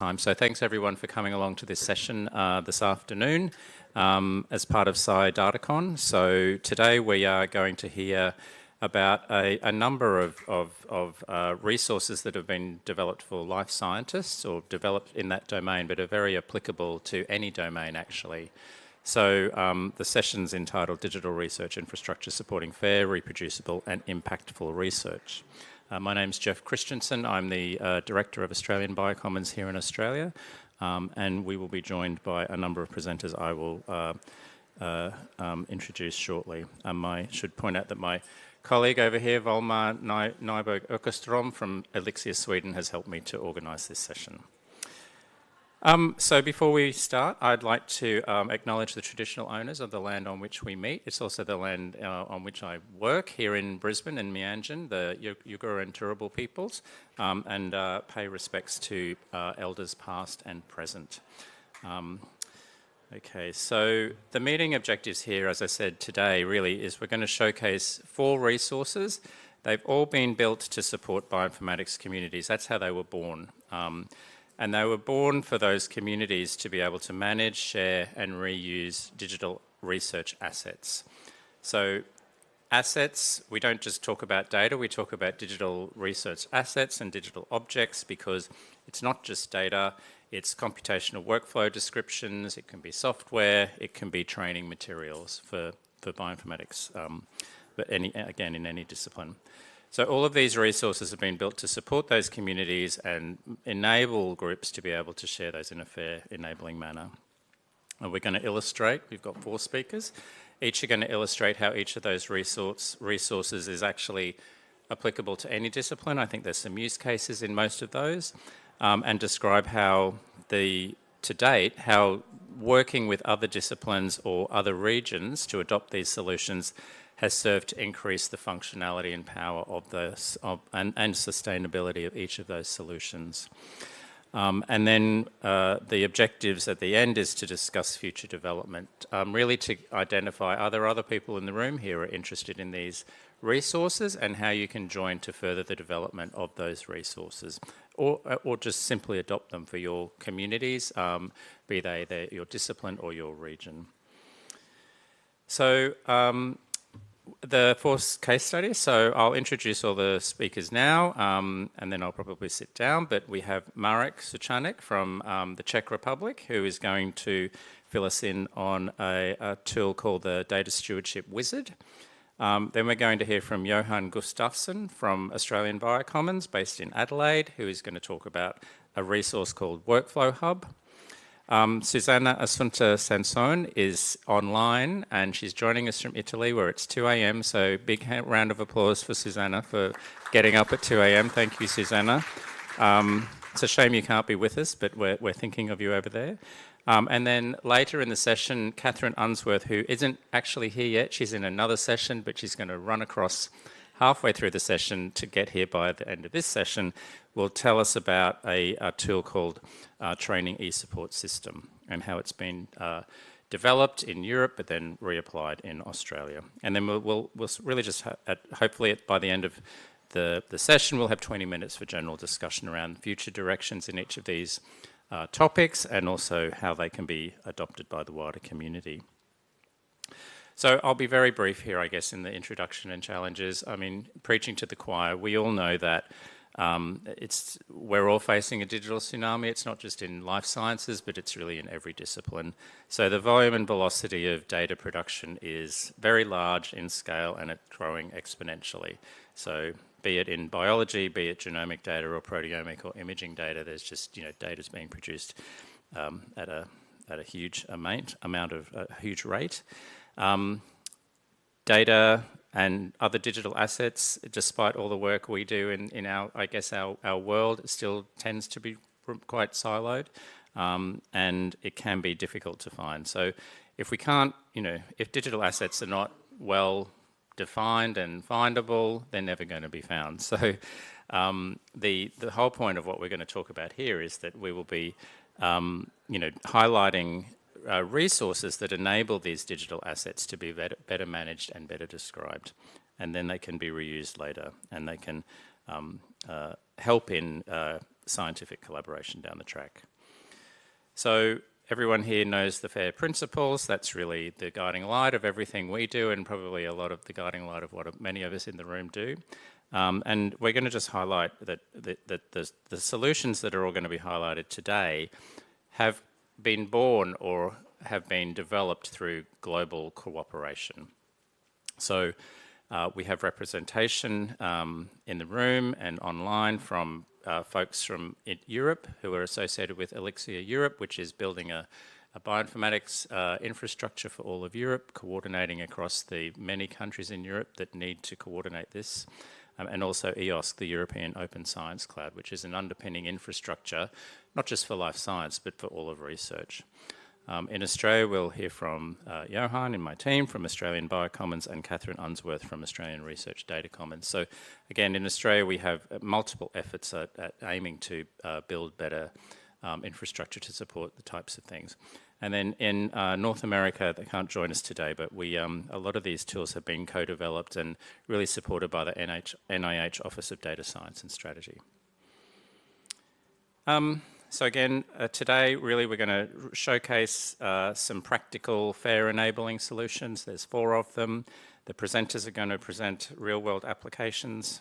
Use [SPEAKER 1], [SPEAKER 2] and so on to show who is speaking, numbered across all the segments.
[SPEAKER 1] So thanks everyone for coming along to this session this afternoon as part of SciDataCon. So today we are going to hear about a number of resources that have been developed for life scientists or developed in that domain, but are very applicable to any domain actually. So the session's entitled Digital Research Infrastructure Supporting Fair, Reproducible and Impactful Research. My name's Christiansen. I'm the Director of Australian Biocommons here in Australia, and we will be joined by a number of presenters I will introduce shortly. I should point out that my colleague over here, Volmar Nyberg-Ökerström from Elixir Sweden, has helped me to organise this session. So before we start, I'd like to acknowledge the traditional owners of the land on which we meet. It's also the land on which I work here in Brisbane and Meanjin, the Yugara and Turrbal peoples, and pay respects to elders past and present. Okay, so the meeting objectives here, as I said today, really is we're going to showcase 4 resources. They've all been built to support bioinformatics communities. That's how they were born. And they were born for those communities to be able to manage, share and reuse digital research assets. So assets, we don't just talk about data, we talk about digital research assets and digital objects because it's not just data, it's computational workflow descriptions, it can be software, it can be training materials for bioinformatics, but again, in any discipline. So all of these resources have been built to support those communities and enable groups to be able to share those in a fair, enabling manner. And we're going to illustrate, we've got 4 speakers, each are going to illustrate how each of those resources is actually applicable to any discipline. I think there's some use cases in most of those, and describe how to date, how working with other disciplines or other regions to adopt these solutions has served to increase the functionality and power of and sustainability of each of those solutions. And then the objectives at the end is to discuss future development, really to identify are there other people in the room here who are interested in these resources and how you can join to further the development of those resources or just simply adopt them for your communities, be they your discipline or your region. So the 4th case study, so I'll introduce all the speakers now and then I'll probably sit down, but we have Marek Suchanek from the Czech Republic who is going to fill us in on a tool called the Data Stewardship Wizard. Then we're going to hear from Johan Gustafsson from Australian Biocommons based in Adelaide, who is going to talk about a resource called Workflow Hub. Susanna-Assunta Sansone is online and she's joining us from Italy where it's 2 a.m. So big round of applause for Susanna for getting up at 2 a.m. Thank you, Susanna. It's a shame you can't be with us, but we're thinking of you over there. And then later in the session, Kathryn Unsworth, who isn't actually here yet, she's in another session, but she's going to run across halfway through the session to get here by the end of this session, will tell us about a tool called Training eSupport System and how it's been developed in Europe but then reapplied in Australia. And then we'll really just, hopefully by the end of the session, we'll have 20 minutes for general discussion around future directions in each of these topics and also how they can be adopted by the wider community. So I'll be very brief here, I guess, in the introduction and challenges. I mean, preaching to the choir, we all know that we're all facing a digital tsunami. It's not just in life sciences, but it's really in every discipline. So the volume and velocity of data production is very large in scale and it's growing exponentially. So be it in biology, be it genomic data or proteomic or imaging data, there's just, data's being produced at a huge amount of a huge rate. Data and other digital assets, despite all the work we do in our world, it still tends to be quite siloed, and it can be difficult to find. So if we can't, if digital assets are not well defined and findable, they're never going to be found. So the whole point of what we're going to talk about here is that we will be, highlighting resources that enable these digital assets to be better managed and better described. And then they can be reused later and they can help in scientific collaboration down the track. So everyone here knows the FAIR principles. That's really the guiding light of everything we do, and probably a lot of the guiding light of what many of us in the room do. And we're going to just highlight that the solutions that are all going to be highlighted today have been born or have been developed through global cooperation. So we have representation in the room and online from folks from Europe who are associated with Elixir Europe, which is building a bioinformatics infrastructure for all of Europe, coordinating across the many countries in Europe that need to coordinate this. And also EOSC, the European Open Science Cloud, which is an underpinning infrastructure, not just for life science, but for all of research. In Australia, we'll hear from Johan in my team from Australian Biocommons and Kathryn Unsworth from Australian Research Data Commons. So again, in Australia, we have multiple efforts at aiming to build better infrastructure to support the types of things. And then in North America, they can't join us today, but we a lot of these tools have been co-developed and really supported by the NIH Office of Data Science and Strategy. So again, today, really, we're going to showcase some practical FAIR enabling solutions. There's 4 of them. The presenters are going to present real-world applications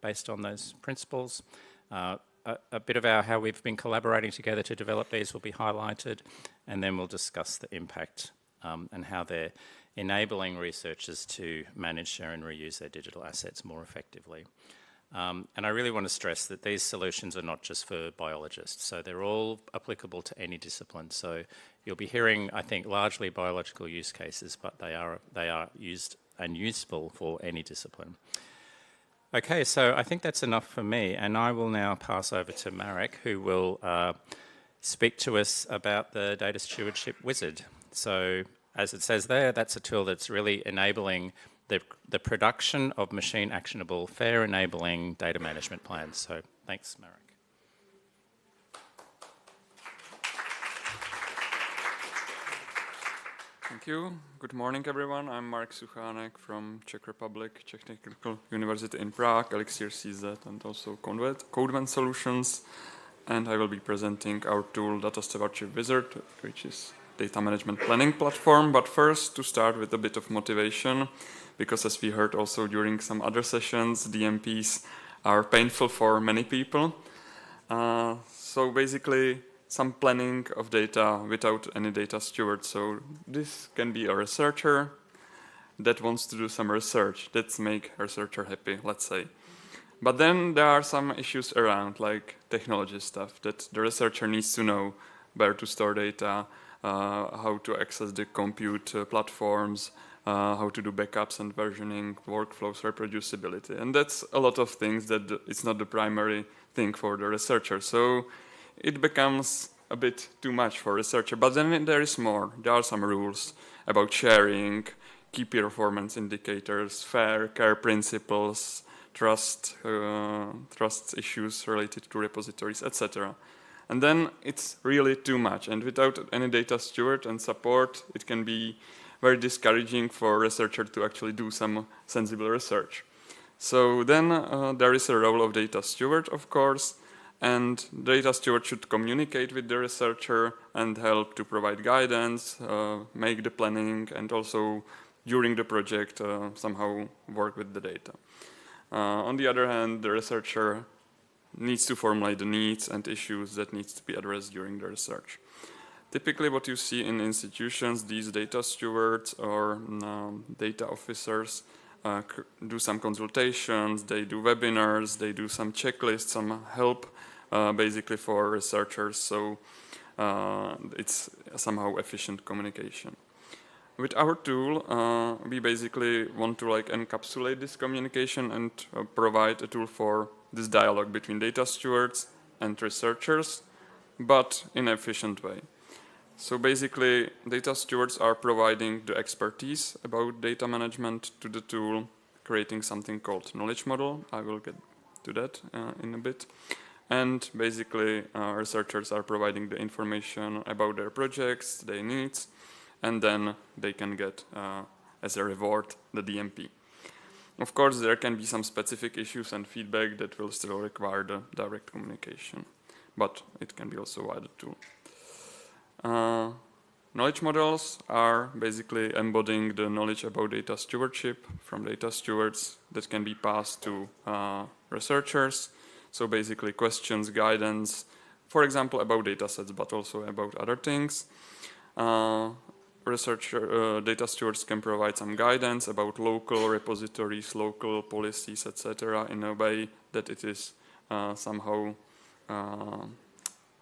[SPEAKER 1] based on those principles. A bit of how we've been collaborating together to develop these will be highlighted, and then we'll discuss the impact and how they're enabling researchers to manage, share, and reuse their digital assets more effectively. And I really want to stress that these solutions are not just for biologists, so they're all applicable to any discipline. So you'll be hearing, I think, largely biological use cases, but they are used and useful for any discipline. Okay, so I think that's enough for me, and I will now pass over to Marek, who will speak to us about the Data Stewardship Wizard. So as it says there, that's a tool that's really enabling the production of machine actionable, FAIR enabling data management plans. So thanks, Marek.
[SPEAKER 2] Thank you. Good morning, everyone. I'm Marek Suchanek from Czech Republic, Czech Technical University in Prague, Elixir CZ, and also Codevent Solutions. And I will be presenting our tool, Data Stewardship Wizard, which is data management planning platform. But first, to start with a bit of motivation, because as we heard also during some other sessions, DMPs are painful for many people. So basically, some planning of data without any data steward. So this can be a researcher that wants to do some research. Let's make a researcher happy, let's say. But then there are some issues around, like technology stuff, that the researcher needs to know where to store data, how to access the compute platforms, how to do backups and versioning, workflows, reproducibility. And that's a lot of things that it's not the primary thing for the researcher. So it becomes a bit too much for researcher. But then there is more. There are some rules about sharing, key performance indicators, fair care principles, trust issues related to repositories, etc. And then it's really too much. And without any data steward and support, it can be very discouraging for a researcher to actually do some sensible research. So then there is a role of data steward, of course, and data steward should communicate with the researcher and help to provide guidance, make the planning, and also during the project somehow work with the data. On the other hand, the researcher needs to formulate the needs and issues that needs to be addressed during the research. Typically what you see in institutions, these data stewards or data officers do some consultations, they do webinars, they do some checklists, some help basically for researchers, so it's somehow efficient communication. With our tool, we basically want to encapsulate this communication and provide a tool for this dialogue between data stewards and researchers, but in an efficient way. So basically, data stewards are providing the expertise about data management to the tool, creating something called knowledge model. I will get to that in a bit. And basically, researchers are providing the information about their projects, their needs, and then they can get, as a reward, the DMP. Of course, there can be some specific issues and feedback that will still require the direct communication, but it can be also via the tool. Knowledge models are basically embodying the knowledge about data stewardship from data stewards that can be passed to researchers. So basically questions, guidance, for example, about data sets, but also about other things. Data stewards can provide some guidance about local repositories, local policies, etc. in a way that it is somehow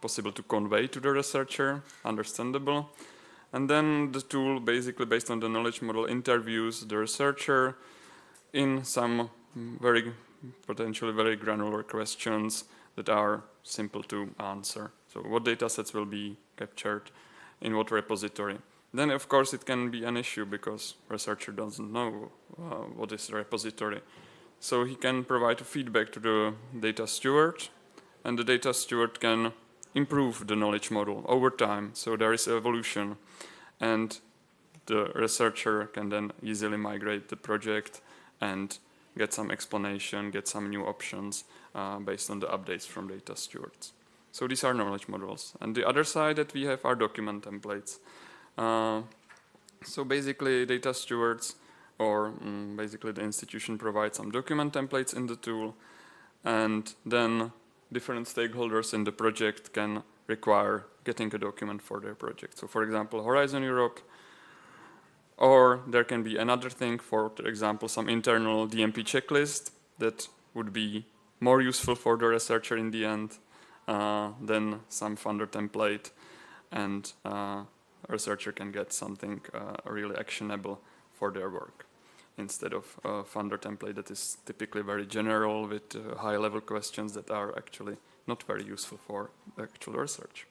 [SPEAKER 2] possible to convey to the researcher, understandable. And then the tool, basically based on the knowledge model, interviews the researcher in some potentially very granular questions that are simple to answer. So what data sets will be captured in what repository? Then of course it can be an issue because researcher doesn't know what is the repository. So he can provide feedback to the data steward, and the data steward can improve the knowledge model over time. So there is evolution, and the researcher can then easily migrate the project and get some explanation, get some new options based on the updates from data stewards. So these are knowledge models. And the other side that we have are document templates. So basically data stewards or basically the institution provides some document templates in the tool, and then different stakeholders in the project can require getting a document for their project. So for example, Horizon Europe, or there can be another thing, for example, some internal DMP checklist that would be more useful for the researcher in the end than some funder template, and a researcher can get something really actionable for their work instead of a funder template that is typically very general with high-level questions that are actually not very useful for actual research.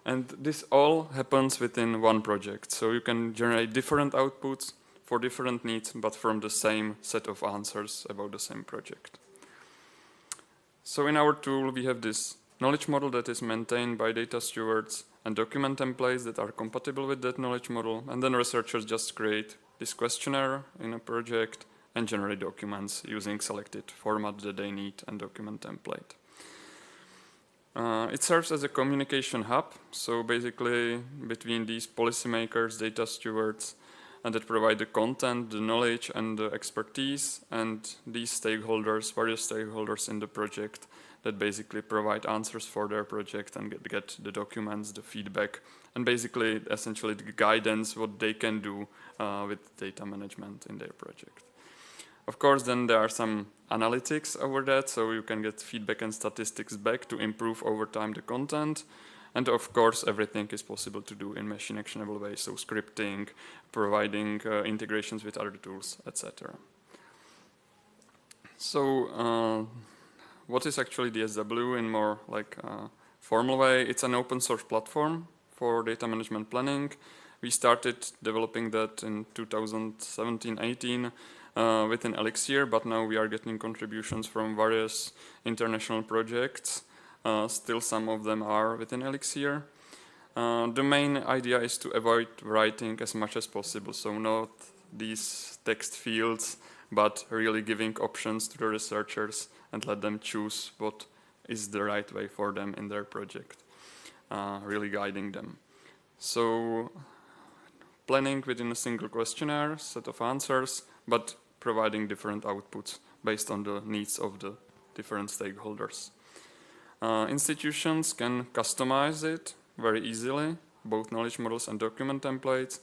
[SPEAKER 2] And this all happens within one project. So you can generate different outputs for different needs, but from the same set of answers about the same project. So in our tool, we have this knowledge model that is maintained by data stewards and document templates that are compatible with that knowledge model. And then researchers just create this questionnaire in a project and generate documents using selected format that they need and document template. It serves as a communication hub, so basically between these policymakers, data stewards, and that provide the content, the knowledge, and the expertise, and these stakeholders, various stakeholders in the project that basically provide answers for their project and get the documents, the feedback, and basically essentially the guidance, what they can do with data management in their project. Of course, then there are some analytics over that, so you can get feedback and statistics back to improve over time the content. And of course, everything is possible to do in machine actionable ways, so scripting, providing integrations with other tools, etc. So what is actually DSW in more like formal way? It's an open source platform for data management planning. We started developing that in 2017-18 within Elixir, but now we are getting contributions from various international projects. Still some of them are within Elixir. The main idea is to avoid writing as much as possible, so not these text fields, but really giving options to the researchers and let them choose what is the right way for them in their project, really guiding them. So planning within a single questionnaire, set of answers, but providing different outputs based on the needs of the different stakeholders. Institutions can customize it very easily, both knowledge models and document templates,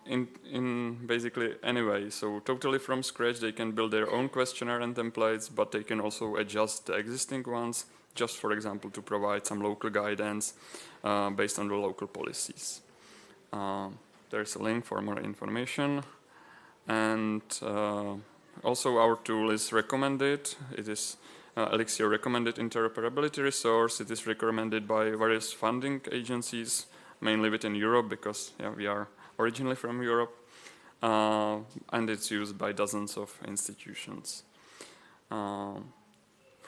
[SPEAKER 2] in basically any way. So totally from scratch, they can build their own questionnaire and templates, but they can also adjust the existing ones, just for example, to provide some local guidance based on the local policies. There's a link for more information. And also our tool is recommended. It is Elixir recommended interoperability resource. It is recommended by various funding agencies, mainly within Europe, because we are originally from Europe. And it's used by dozens of institutions. From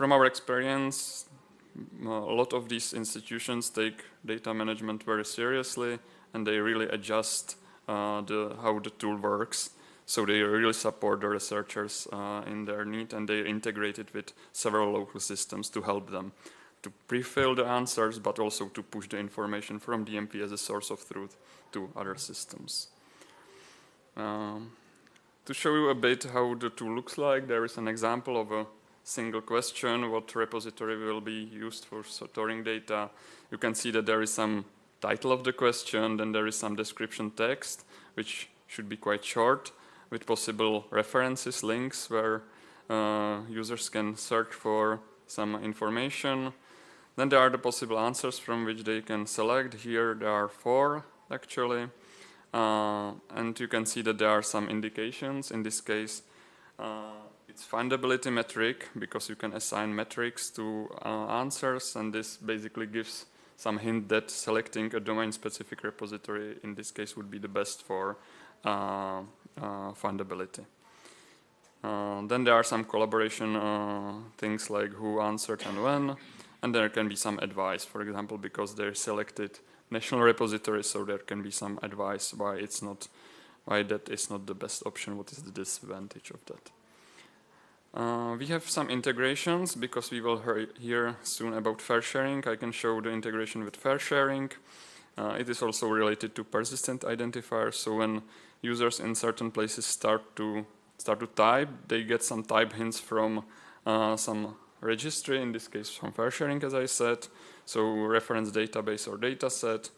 [SPEAKER 2] our experience, a lot of these institutions take data management very seriously, and they really adjust how the tool works. So they really support the researchers in their need, and they integrate it with several local systems to help them to pre-fill the answers, but also to push the information from DMP as a source of truth to other systems. To show you a bit how the tool looks like, there is an example of a single question, what repository will be used for storing data. You can see that there is some title of the question, then there is some description text, which should be quite short, with possible references, links, where users can search for some information. Then there are the possible answers from which they can select. Here there are 4, actually. And you can see that there are some indications. In this case, it's findability metric, because you can assign metrics to answers, and this basically gives some hint that selecting a domain-specific repository in this case would be the best for findability. Then there are some collaboration things like who answered and when, and there can be some advice, for example, because they're selected national repository, so there can be some advice why that is not the best option, what is the disadvantage of that. We have some integrations, because we will hear soon about fair sharing. I can show the integration with fair sharing. It is also related to persistent identifiers, so when users in certain places start to type, they get some type hints from some registry, in this case from fair sharing, as I said, so reference database or dataset,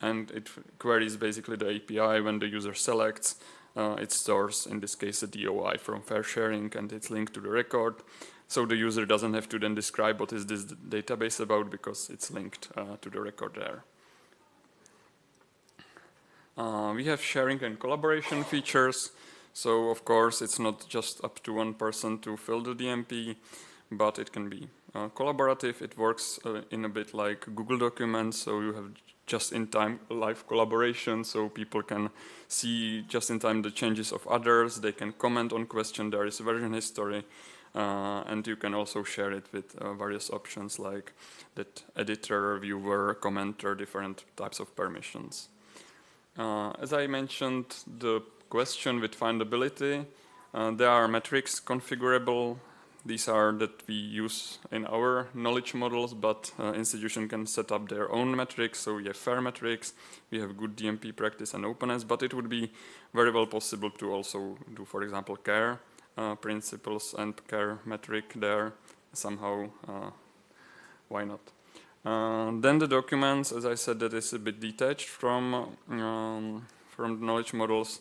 [SPEAKER 2] and it queries basically the API. When the user selects, it stores, in this case, a DOI from fair sharing, and it's linked to the record, so the user doesn't have to then describe what is this database about, because it's linked to the record there. We have sharing and collaboration features. So of course it's not just up to one person to fill the DMP, but it can be collaborative. It works in a bit like Google Documents, so you have just-in-time live collaboration, so people can see just in time the changes of others, they can comment on question, there is version history, and you can also share it with various options like that editor, viewer, commenter, different types of permissions. As I mentioned, the question with findability, there are metrics configurable. These are that we use in our knowledge models, but institution can set up their own metrics. So we have fair metrics, we have good DMP practice and openness, but it would be very well possible to also do, for example, care principles and care metric there somehow. Why not? Then the documents, as I said, that is a bit detached from the knowledge models,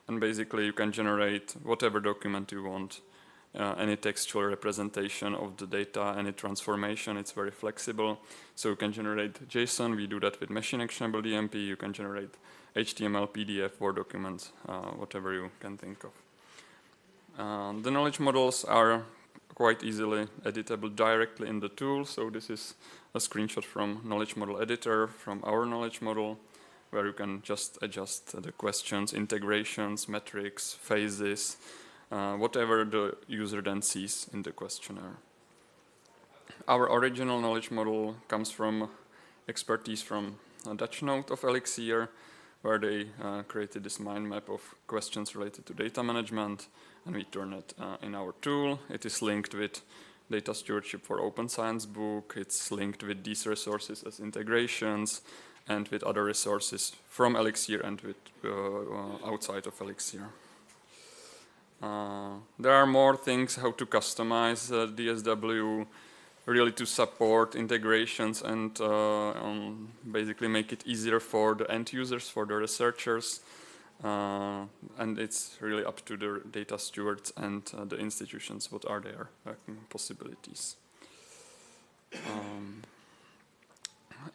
[SPEAKER 2] and basically you can generate whatever document you want, any textual representation of the data, any transformation. It's very flexible, so you can generate JSON. We do that with machine actionable DMP. You can generate HTML, PDF, Word documents, whatever you can think of. The knowledge models are quite easily editable directly in the tool. So this is a screenshot from knowledge model editor from our knowledge model, where you can just adjust the questions, integrations, metrics, phases, whatever the user then sees in the questionnaire. Our original knowledge model comes from expertise from a Dutch node of Elixir, where they created this mind map of questions related to data management, and we turn it in our tool. It is linked with data stewardship for open science book. It's linked with these resources as integrations, and with other resources from Elixir and with outside of Elixir. There are more things how to customize DSW, really to support integrations and basically make it easier for the end users, for the researchers. And it's really up to the data stewards and the institutions what are their possibilities.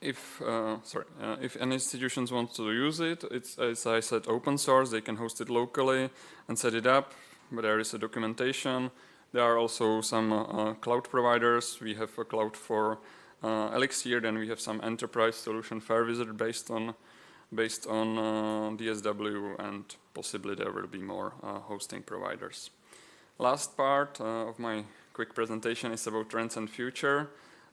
[SPEAKER 2] If an institution wants to use it, it's, as I said, open source. They can host it locally and set it up, but there is a documentation. There are also some cloud providers. We have a cloud for Elixir, then we have some enterprise solution, FairWizard, based on DSW, and possibly there will be more hosting providers. Last part of my quick presentation is about trends and future.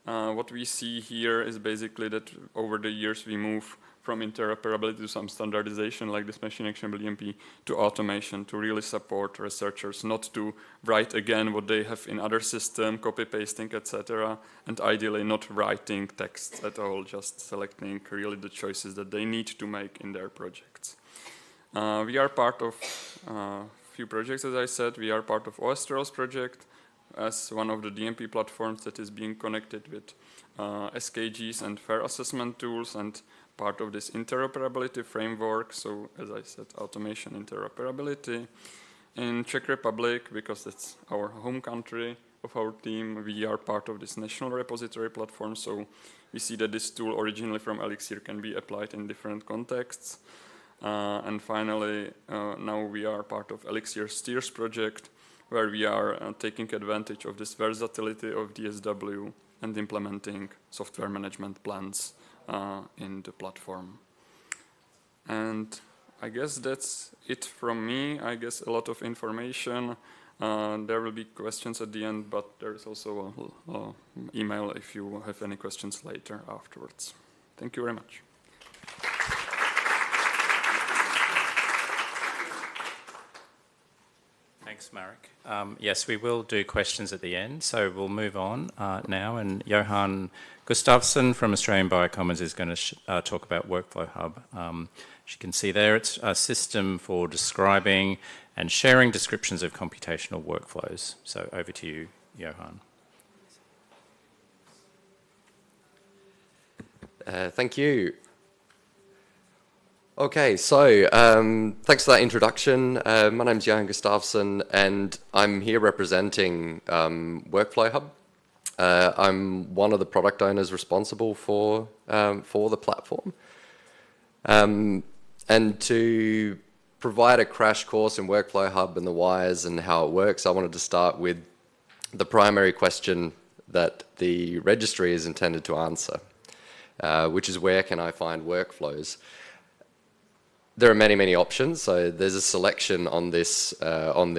[SPEAKER 2] What we see here is basically that over the years we move from interoperability to some standardization like this machine actionable EMP to automation to really support researchers not to write again what they have in other system, copy pasting, etc. and ideally not writing texts at all, just selecting really the choices that they need to make in their projects. We are part of few projects, as I said. We are part of OSTRL's project as one of the DMP platforms that is being connected with SKGs and fair assessment tools and part of this interoperability framework. So as I said, automation interoperability. In Czech Republic, because that's our home country of our team, we are part of this national repository platform. So we see that this tool originally from Elixir can be applied in different contexts. And finally, now we are part of Elixir Steers project, where we are taking advantage of this versatility of DSW and implementing software management plans in the platform. And I guess that's it from me. I guess a lot of information. There will be questions at the end, but there is also an email if you have any questions later afterwards. Thank you very much.
[SPEAKER 1] Thanks, Marek. Yes, we will do questions at the end, so we'll move on now. And Johan Gustafsson from Australian Biocommons is going to talk about Workflow Hub. As you can see there, it's a system for describing and sharing descriptions of computational workflows. So over to you, Johan.
[SPEAKER 3] Thank you. Okay, so thanks for that introduction. My name's Johan Gustafsson, and I'm here representing Workflow Hub. I'm one of the product owners responsible for the platform. And to provide a crash course in Workflow Hub and the whys and how it works, I wanted to start with the primary question that the registry is intended to answer, which is where can I find workflows? There are many, many options. So there's a selection on this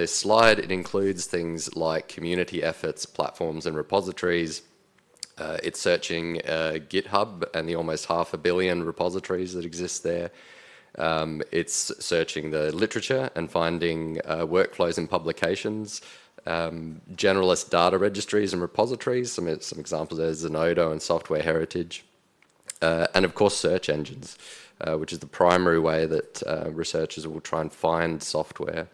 [SPEAKER 3] slide. It includes things like community efforts, platforms, and repositories. It's searching GitHub and the almost 500 million repositories that exist there. It's searching the literature and finding workflows and publications, generalist data registries and repositories. Some examples there, Zenodo and Software Heritage, and of course search engines. Which is the primary way that researchers will try and find software.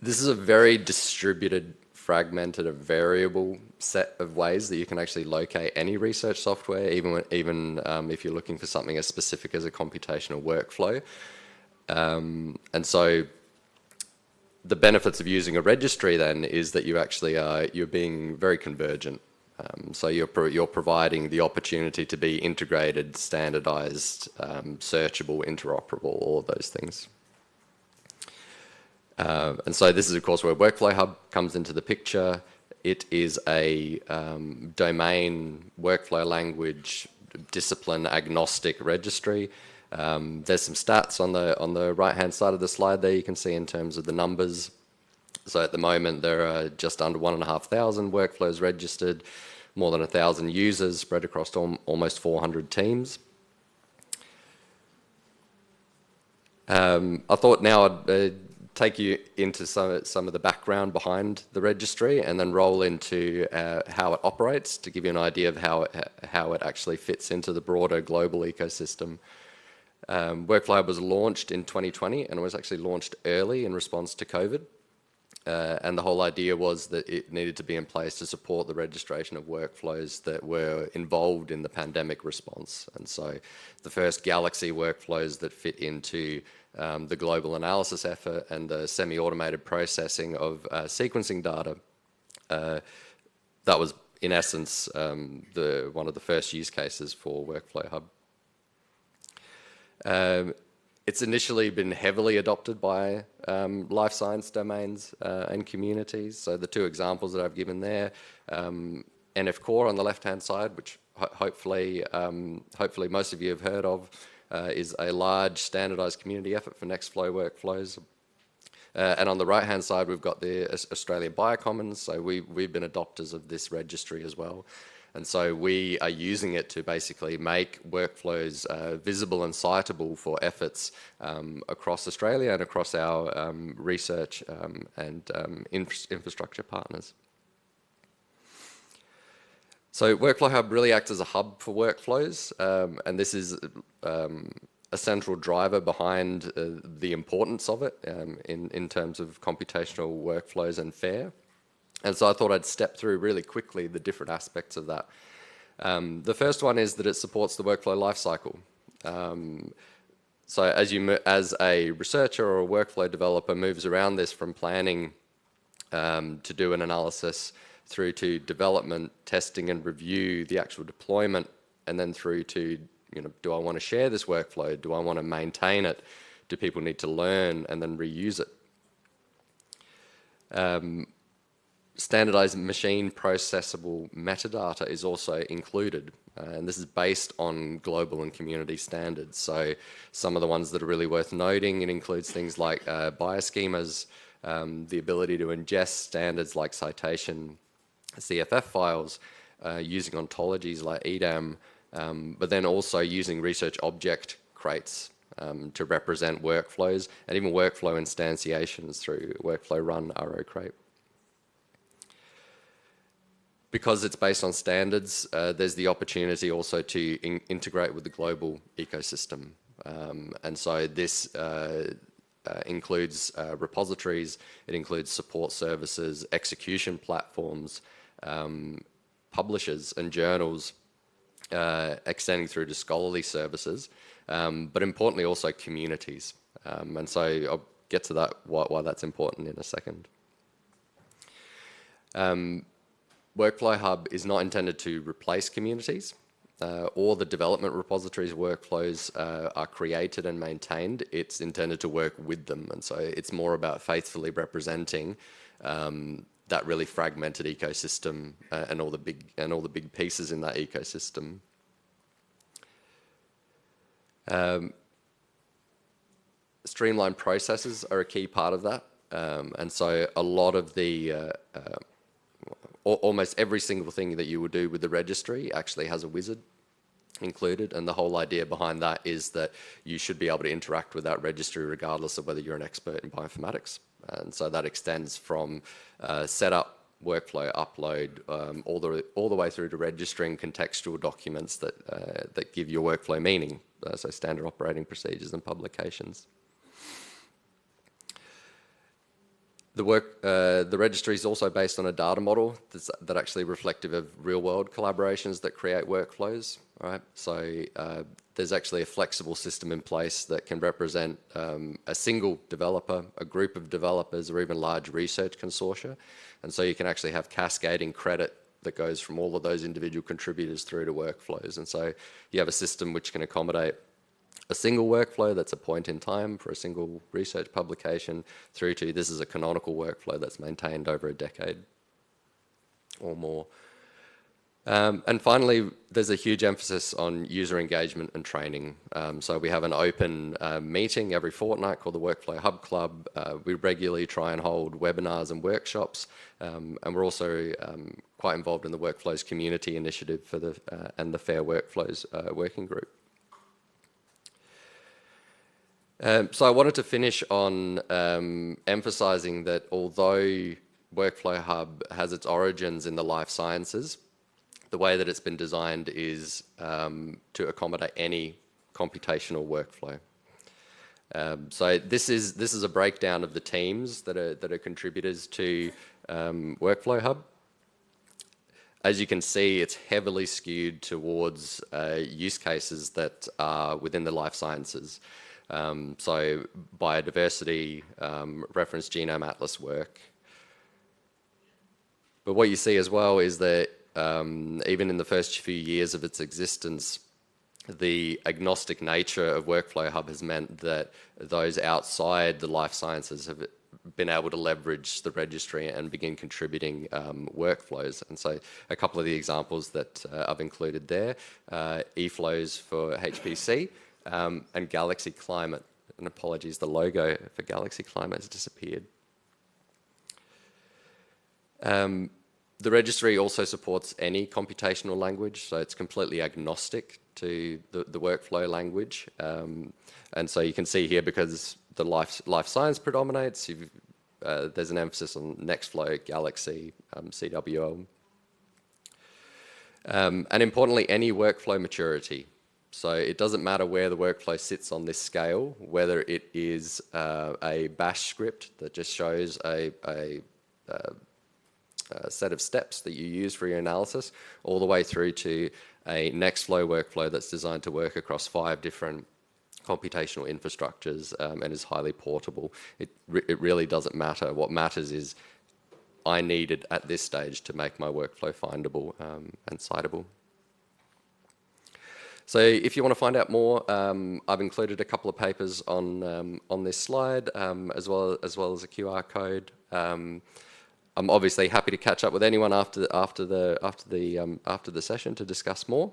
[SPEAKER 3] This is a very distributed, fragmented, a variable set of ways that you can actually locate any research software, even if you're looking for something as specific as a computational workflow. And so the benefits of using a registry then is that you're being very convergent. So you're providing the opportunity to be integrated, standardized, searchable, interoperable, all of those things. And so this is, of course, where Workflow Hub comes into the picture. It is a domain, workflow language, discipline agnostic registry. There's some stats on the right-hand side of the slide there you can see in terms of the numbers. So at the moment, there are just under 1,500 workflows registered, more than 1,000 users spread across almost 400 teams. I thought now I'd take you into some of the background behind the registry and then roll into how it operates to give you an idea of how it actually fits into the broader global ecosystem. Workflow Hub was launched in 2020 and it was actually launched early in response to COVID. And the whole idea was that it needed to be in place to support the registration of workflows that were involved in the pandemic response. And so the first Galaxy workflows that fit into the global analysis effort and the semi-automated processing of sequencing data, that was in essence one of the first use cases for Workflow Hub. It's initially been heavily adopted by life science domains and communities. So the two examples that I've given there, NF Core on the left-hand side, which hopefully most of you have heard of, is a large standardized community effort for Nextflow workflows. And on the right-hand side, we've got the Australia Biocommons. So we've been adopters of this registry as well. And so we are using it to basically make workflows visible and citable for efforts across Australia and across our research and infrastructure partners. So Workflow Hub really acts as a hub for workflows, and this is a central driver behind the importance of it in terms of computational workflows and FAIR. And so I thought I'd step through really quickly the different aspects of that. The first one is that it supports the workflow lifecycle. So as a researcher or a workflow developer moves around this from planning to do an analysis through to development, testing and review, the actual deployment, and then through to, do I want to share this workflow? Do I want to maintain it? Do people need to learn and then reuse it? Standardized machine processable metadata is also included, and this is based on global and community standards. So some of the ones that are really worth noting, it includes things like bioschemas, the ability to ingest standards like citation CFF files, using ontologies like EDAM, but then also using research object crates to represent workflows, and even workflow instantiations through workflow run RO crate. Because it's based on standards, there's the opportunity also to integrate with the global ecosystem. And so this includes repositories, it includes support services, execution platforms, publishers and journals, extending through to scholarly services, but importantly also communities. And so I'll get to that, why that's important in a second. Workflow Hub is not intended to replace communities. All the development repositories workflows are created and maintained. It's intended to work with them, and so it's more about faithfully representing that really fragmented ecosystem and all the big pieces in that ecosystem. Streamlined processes are a key part of that, and so a lot of the almost every single thing that you would do with the registry actually has a wizard included, and the whole idea behind that is that you should be able to interact with that registry regardless of whether you're an expert in bioinformatics. And so that extends from setup, workflow, upload, all the way through to registering contextual documents that give your workflow meaning, so standard operating procedures and publications. The registry is also based on a data model that actually reflective of real-world collaborations that create workflows. Right? So there's actually a flexible system in place that can represent a single developer, a group of developers, or even large research consortia. And so you can actually have cascading credit that goes from all of those individual contributors through to workflows. And so you have a system which can accommodate a single workflow that's a point in time for a single research publication through to this is a canonical workflow that's maintained over a decade or more. And finally, there's a huge emphasis on user engagement and training. So we have an open meeting every fortnight called the Workflow Hub Club. We regularly try and hold webinars and workshops, and we're also quite involved in the Workflows Community Initiative for and the Fair Workflows Working Group. So I wanted to finish on emphasizing that although Workflow Hub has its origins in the life sciences, the way that it's been designed is to accommodate any computational workflow. So this is a breakdown of the teams that are contributors to Workflow Hub. As you can see, it's heavily skewed towards use cases that are within the life sciences. So biodiversity, reference genome atlas work. But what you see as well is that even in the first few years of its existence, the agnostic nature of Workflow Hub has meant that those outside the life sciences have been able to leverage the registry and begin contributing workflows. And so a couple of the examples that I've included there, eFlows for HPC, and Galaxy Climate. and apologies, the logo for Galaxy Climate has disappeared. The registry also supports any computational language, so it's completely agnostic to the workflow language. And so you can see here, because the life science predominates, there's an emphasis on Nextflow, Galaxy, CWL. And importantly, any workflow maturity. So it doesn't matter where the workflow sits on this scale, whether it is a bash script that just shows a set of steps that you use for your analysis, all the way through to a Nextflow workflow that's designed to work across 5 different computational infrastructures and is highly portable. It really doesn't matter. What matters is I need it at this stage to make my workflow findable and citable. So if you want to find out more, I've included a couple of papers on this slide, as well as a QR code. I'm obviously happy to catch up with anyone after the session to discuss more.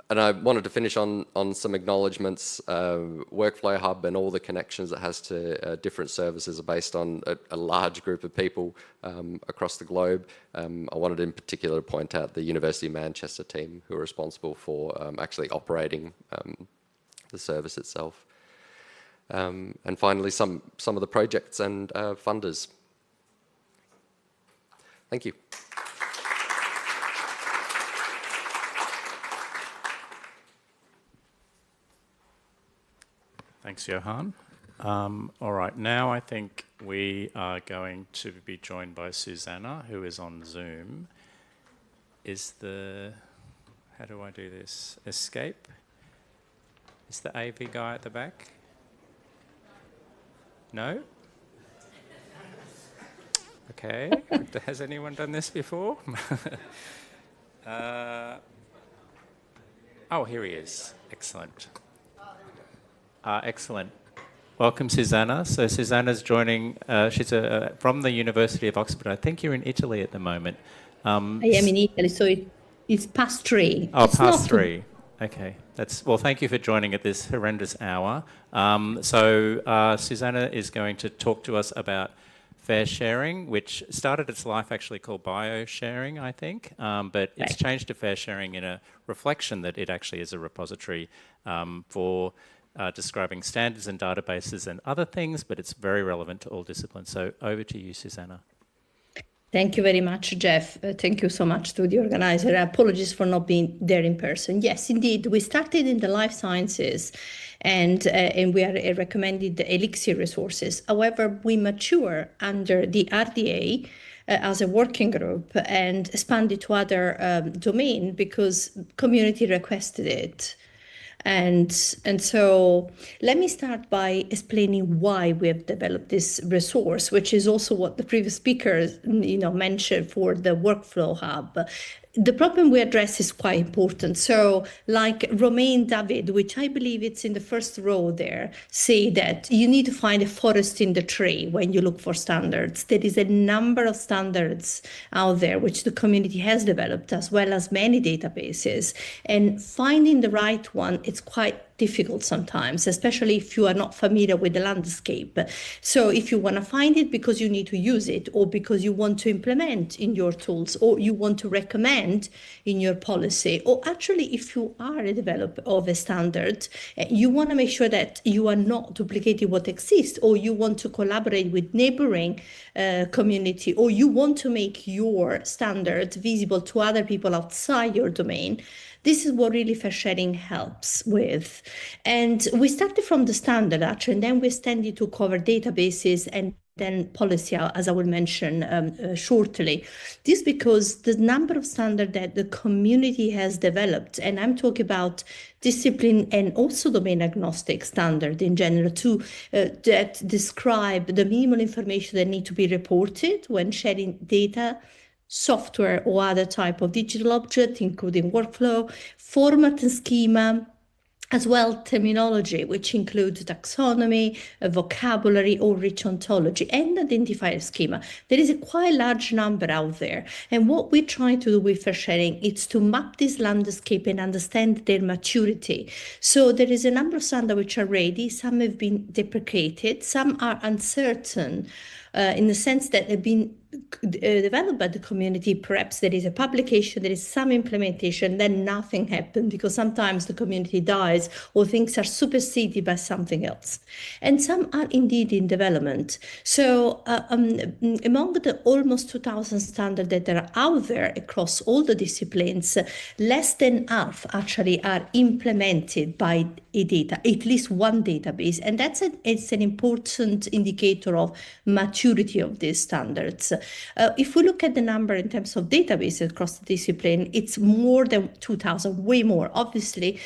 [SPEAKER 3] And I wanted to finish on some acknowledgements. Workflow Hub and all the connections it has to different services are based on a large group of people across the globe. I wanted in particular to point out the University of Manchester team, who are responsible for actually operating the service itself. And finally, some of the projects and funders. Thank you.
[SPEAKER 1] Thanks, Johan. All right, now I think we are going to be joined by Susanna, who is on Zoom. How do I do this? Escape? Is the AV guy at the back? No? Okay, has anyone done this before? Oh, here he is. Excellent. Excellent. Welcome, Susanna. So Susanna's joining, she's from the University of Oxford. I think you're in Italy at the moment.
[SPEAKER 4] I am in Italy, so it's past 3.
[SPEAKER 1] Oh, it's past 3. Okay. Well, thank you for joining at this horrendous hour. Susanna is going to talk to us about fair sharing, which started its life actually called bio-sharing, I think, but it's changed to fair sharing in a reflection that it actually is a repository for describing standards and databases and other things, but it's very relevant to all disciplines. So over to you, Susanna.
[SPEAKER 4] Thank you very much, Jeff. Thank you so much to the organizer. Apologies for not being there in person. Yes, indeed, we started in the life sciences and we are recommended the Elixir resources. However, we mature under the RDA as a working group and expanded to other domain because community requested it. And so let me start by explaining why we have developed this resource, which is also what the previous speakers mentioned for the workflow hub. The problem we address is quite important. So like Romain David, which I believe it's in the first row there, say that you need to find a forest in the tree when you look for standards. There is a number of standards out there which the community has developed, as well as many databases. And finding the right one, it's quite difficult sometimes, especially if you are not familiar with the landscape. So if you want to find it because you need to use it, or because you want to implement in your tools, or you want to recommend in your policy, or actually if you are a developer of a standard, you want to make sure that you are not duplicating what exists, or you want to collaborate with neighboring community, or you want to make your standard visible to other people outside your domain. This is what really fair sharing helps with. And we started from the standard, actually, and then we extended to cover databases and then policy, as I will mention shortly. This because the number of standards that the community has developed, and I'm talking about discipline and also domain agnostic standard in general, that describe the minimal information that need to be reported when sharing data, software or other type of digital object, including workflow, format and schema, as well terminology, which includes taxonomy, vocabulary, or rich ontology, and identifier schema. There is a quite large number out there. And what we try to do with fair sharing is to map this landscape and understand their maturity. So there is a number of standards which are ready. Some have been deprecated. Some are uncertain in the sense that they've been developed by the community. Perhaps there is a publication, there is some implementation, then nothing happened because sometimes the community dies or things are superseded by something else. And some are indeed in development. So among the almost 2,000 standards that are out there across all the disciplines, less than half actually are implemented by at least one database. And it's an important indicator of maturity of these standards. If we look at the number in terms of databases across the discipline, it's more than 2,000, way more. Obviously,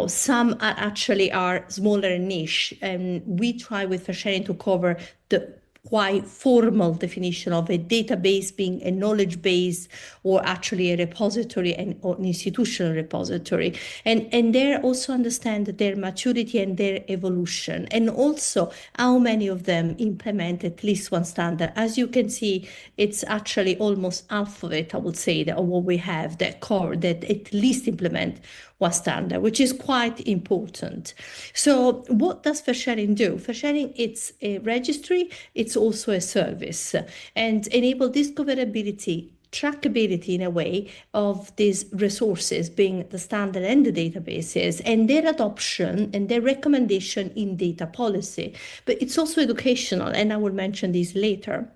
[SPEAKER 4] some are smaller and niche, and we try with fair sharing to cover the quite formal definition of a database being a knowledge base or actually a repository or an institutional repository. And there also understand their maturity and their evolution, and also how many of them implement at least one standard. As you can see, it's actually almost half of it, I would say, that what we have that at least implement one standard, which is quite important. So what does fair sharing do? Fair sharing, it's a registry, it's also a service, and enable discoverability, trackability in a way of these resources, being the standard and the databases, and their adoption and their recommendation in data policy. But it's also educational, and I will mention this later.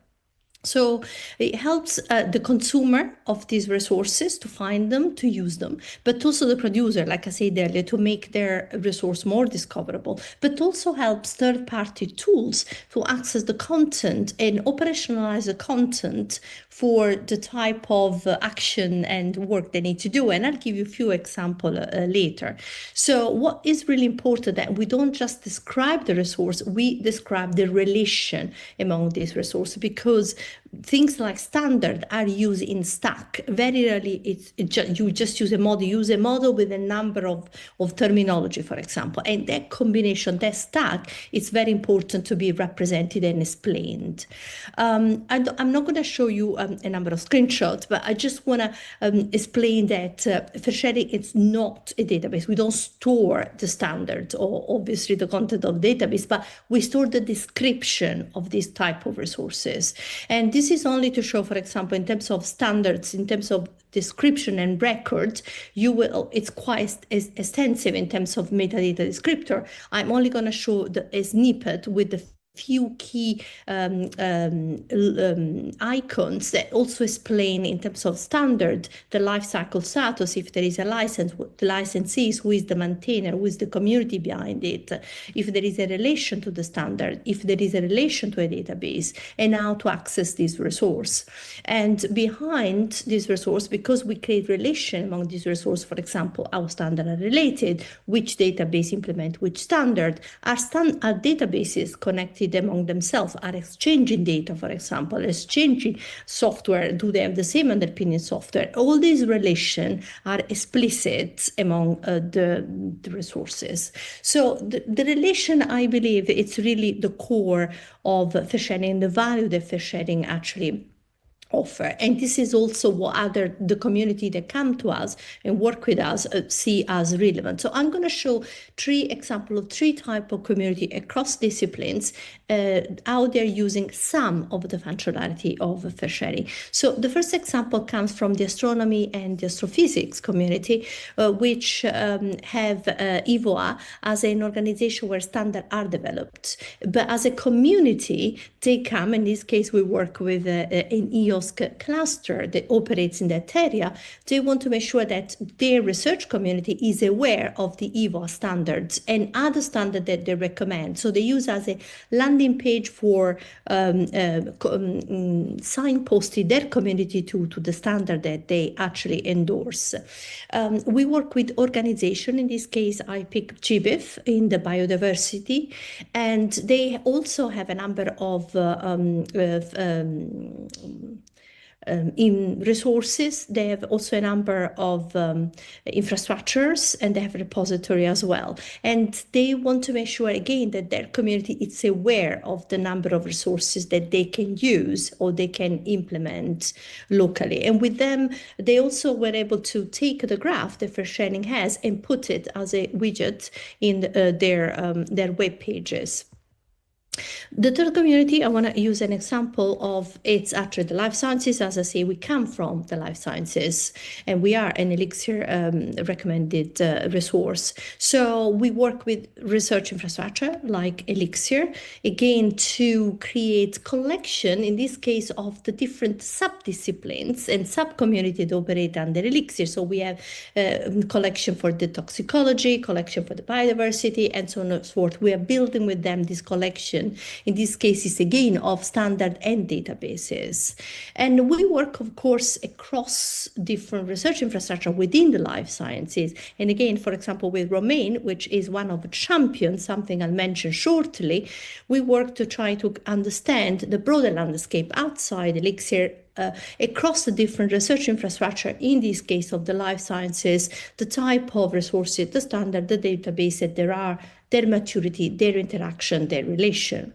[SPEAKER 4] So it helps the consumer of these resources to find them, to use them, but also the producer, like I said earlier, to make their resource more discoverable, but also helps third-party tools to access the content and operationalize the content for the type of action and work they need to do. And I'll give you a few examples later. So what is really important that we don't just describe the resource, we describe the relation among these resources, because things like standard are used in stack. Very rarely you just use a model with a number of terminology, for example. And that combination, that stack, is very important to be represented and explained. I'm not going to show you a number of screenshots, but I just want to explain that fair sharing, it's not a database. We don't store the standards or obviously the content of the database, but we store the description of this type of resources. And this is only to show, for example, in terms of standards, in terms of description and records, it's quite extensive in terms of metadata descriptor. I'm only going to show a snippet with the few key icons that also explain in terms of standard the lifecycle status, if there is a license, the licensees, who is the maintainer, who is the community behind it, if there is a relation to the standard, if there is a relation to a database, and how to access this resource. And behind this resource, because we create relation among these resources, for example, how standards are related, which database implement which standard, are databases connected among themselves, are exchanging data, for example, exchanging software, do they have the same underpinning software? All these relations are explicit among the resources. So the relation, I believe, it's really the core of fair sharing, the value that fair sharing actually offer. And this is also what the community that come to us and work with us see as relevant. So I'm going to show three examples of three types of community across disciplines, how they're using some of the functionality of fair sharing. So the first example comes from the astronomy and the astrophysics community, which have EVOA as an organization where standards are developed. But as a community, they come, in this case, we work with an EOS cluster that operates in that area. They want to make sure that their research community is aware of the EVOA standards and other standards that they recommend. So they use as a landing page for signposting their community to the standard that they actually endorse. We work with organization. In this case, I picked GBIF in the biodiversity, and they also have a number of in resources. They have also a number of infrastructures, and they have a repository as well. And they want to make sure, again, that their community is aware of the number of resources that they can use or they can implement locally. And with them, they also were able to take the graph that FairSharing has and put it as a widget in their web pages. The third community, I want to use an example of, it's actually the life sciences. As I say, we come from the life sciences, and we are an Elixir recommended resource. So we work with research infrastructure like Elixir, again, to create collection, in this case, of the different sub-disciplines and sub-community that operate under Elixir. So we have collection for the toxicology, collection for the biodiversity, and so on and so forth. We are building with them this collection. In this case, it's again of standard and databases. And we work, of course, across different research infrastructure within the life sciences. And again, for example, with Romain, which is one of the champions, something I'll mention shortly, we work to try to understand the broader landscape outside Elixir, across the different research infrastructure, in this case of the life sciences, the type of resources, the standard, the database that there are, their maturity, their interaction, their relation.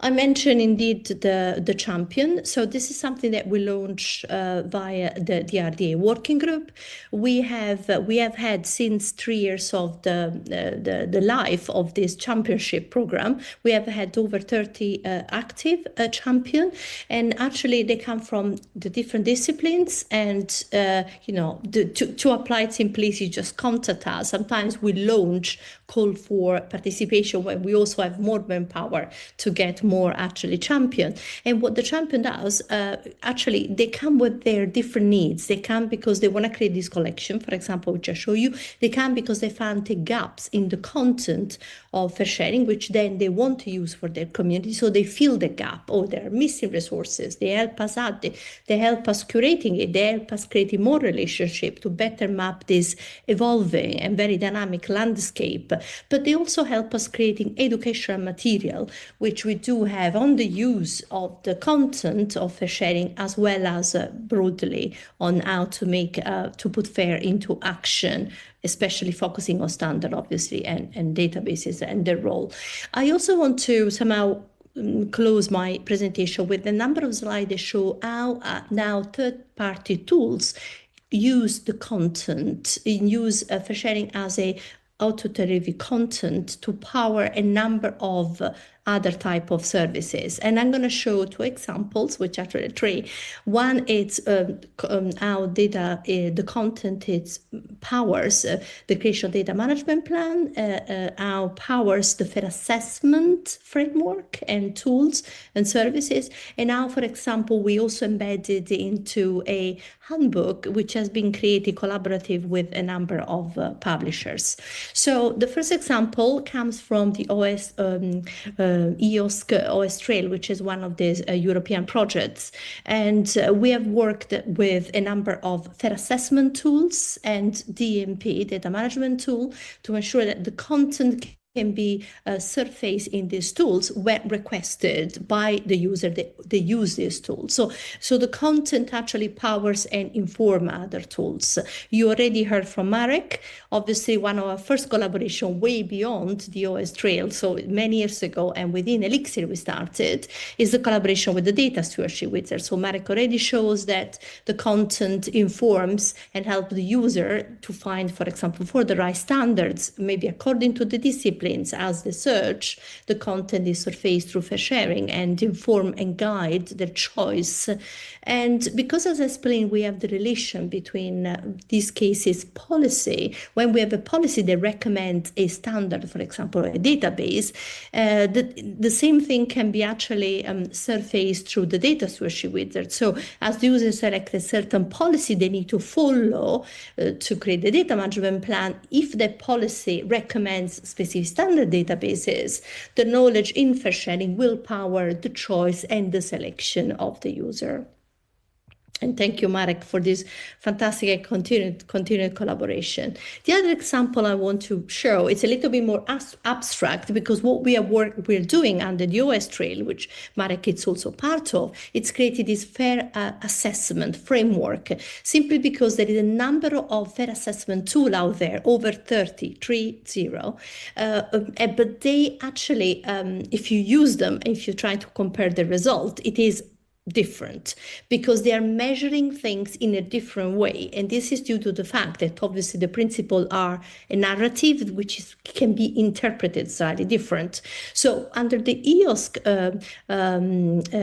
[SPEAKER 4] I mentioned indeed the champion. So this is something that we launched via the RDA working group. We have had since 3 years of the life of this championship program. We have had over 30 active champion, and actually they come from the different disciplines. And to apply it simply, you just contact us. Sometimes we launch call for participation when we also have more manpower to get more actually champion. And what the champion does, actually, they come with their different needs. They come because they want to create this collection, for example, which I show you. They come because they found the gaps in the content of FairSharing, which then they want to use for their community. So they fill the gap, or they're missing resources. They help us out. They help us curating it. They help us creating more relationship to better map this evolving and very dynamic landscape. But they also help us creating educational material, which we do have on the use of the content of FairSharing, as well as broadly on how to make to put FAIR into action, especially focusing on standard, obviously, and databases and their role. I also want to somehow close my presentation with a number of slides that show how now third-party tools use the content, use FairSharing as a auto-delivery content to power a number of other type of services. And I'm going to show 2 examples, which are actually 3. One is how data, the content powers the creation data management plan, how powers the FAIR assessment framework and tools and services. And now, for example, we also embedded into a handbook, which has been created collaborative with a number of publishers. So the first example comes from the EOSC OS Trail, which is one of these European projects. And we have worked with a number of FAIR assessment tools and DMP, data management tool, to ensure that the content can be surfaced in these tools when requested by the user that they use these tools. So the content actually powers and informs other tools. You already heard from Marek, obviously one of our first collaboration way beyond the OS Trail, so many years ago, and within Elixir we started, is the collaboration with the data stewardship wizard. So Marek already shows that the content informs and helps the user to find, for example, for the right standards, maybe according to the discipline. As they search, the content is surfaced through FairSharing and inform and guide their choice. And because, as I explained, we have the relation between these cases policy. When we have a policy that recommends a standard, for example, a database, the same thing can be actually surfaced through the data stewardship wizard. So as the user select a certain policy they need to follow to create the data management plan, if the policy recommends specific standard databases, the knowledge in FairSharing will power the choice and the selection of the user. And thank you, Marek, for this fantastic and continued collaboration. The other example I want to show, it's a little bit more abstract, because what we're doing under the OS Trail, which Marek is also part of, it's created this fair assessment framework, simply because there is a number of fair assessment tools out there, over 30, but they actually, if you use them, if you try to compare the result, it is different, because they are measuring things in a different way. And this is due to the fact that obviously the principles are a narrative which can be interpreted slightly different. So under the EOSC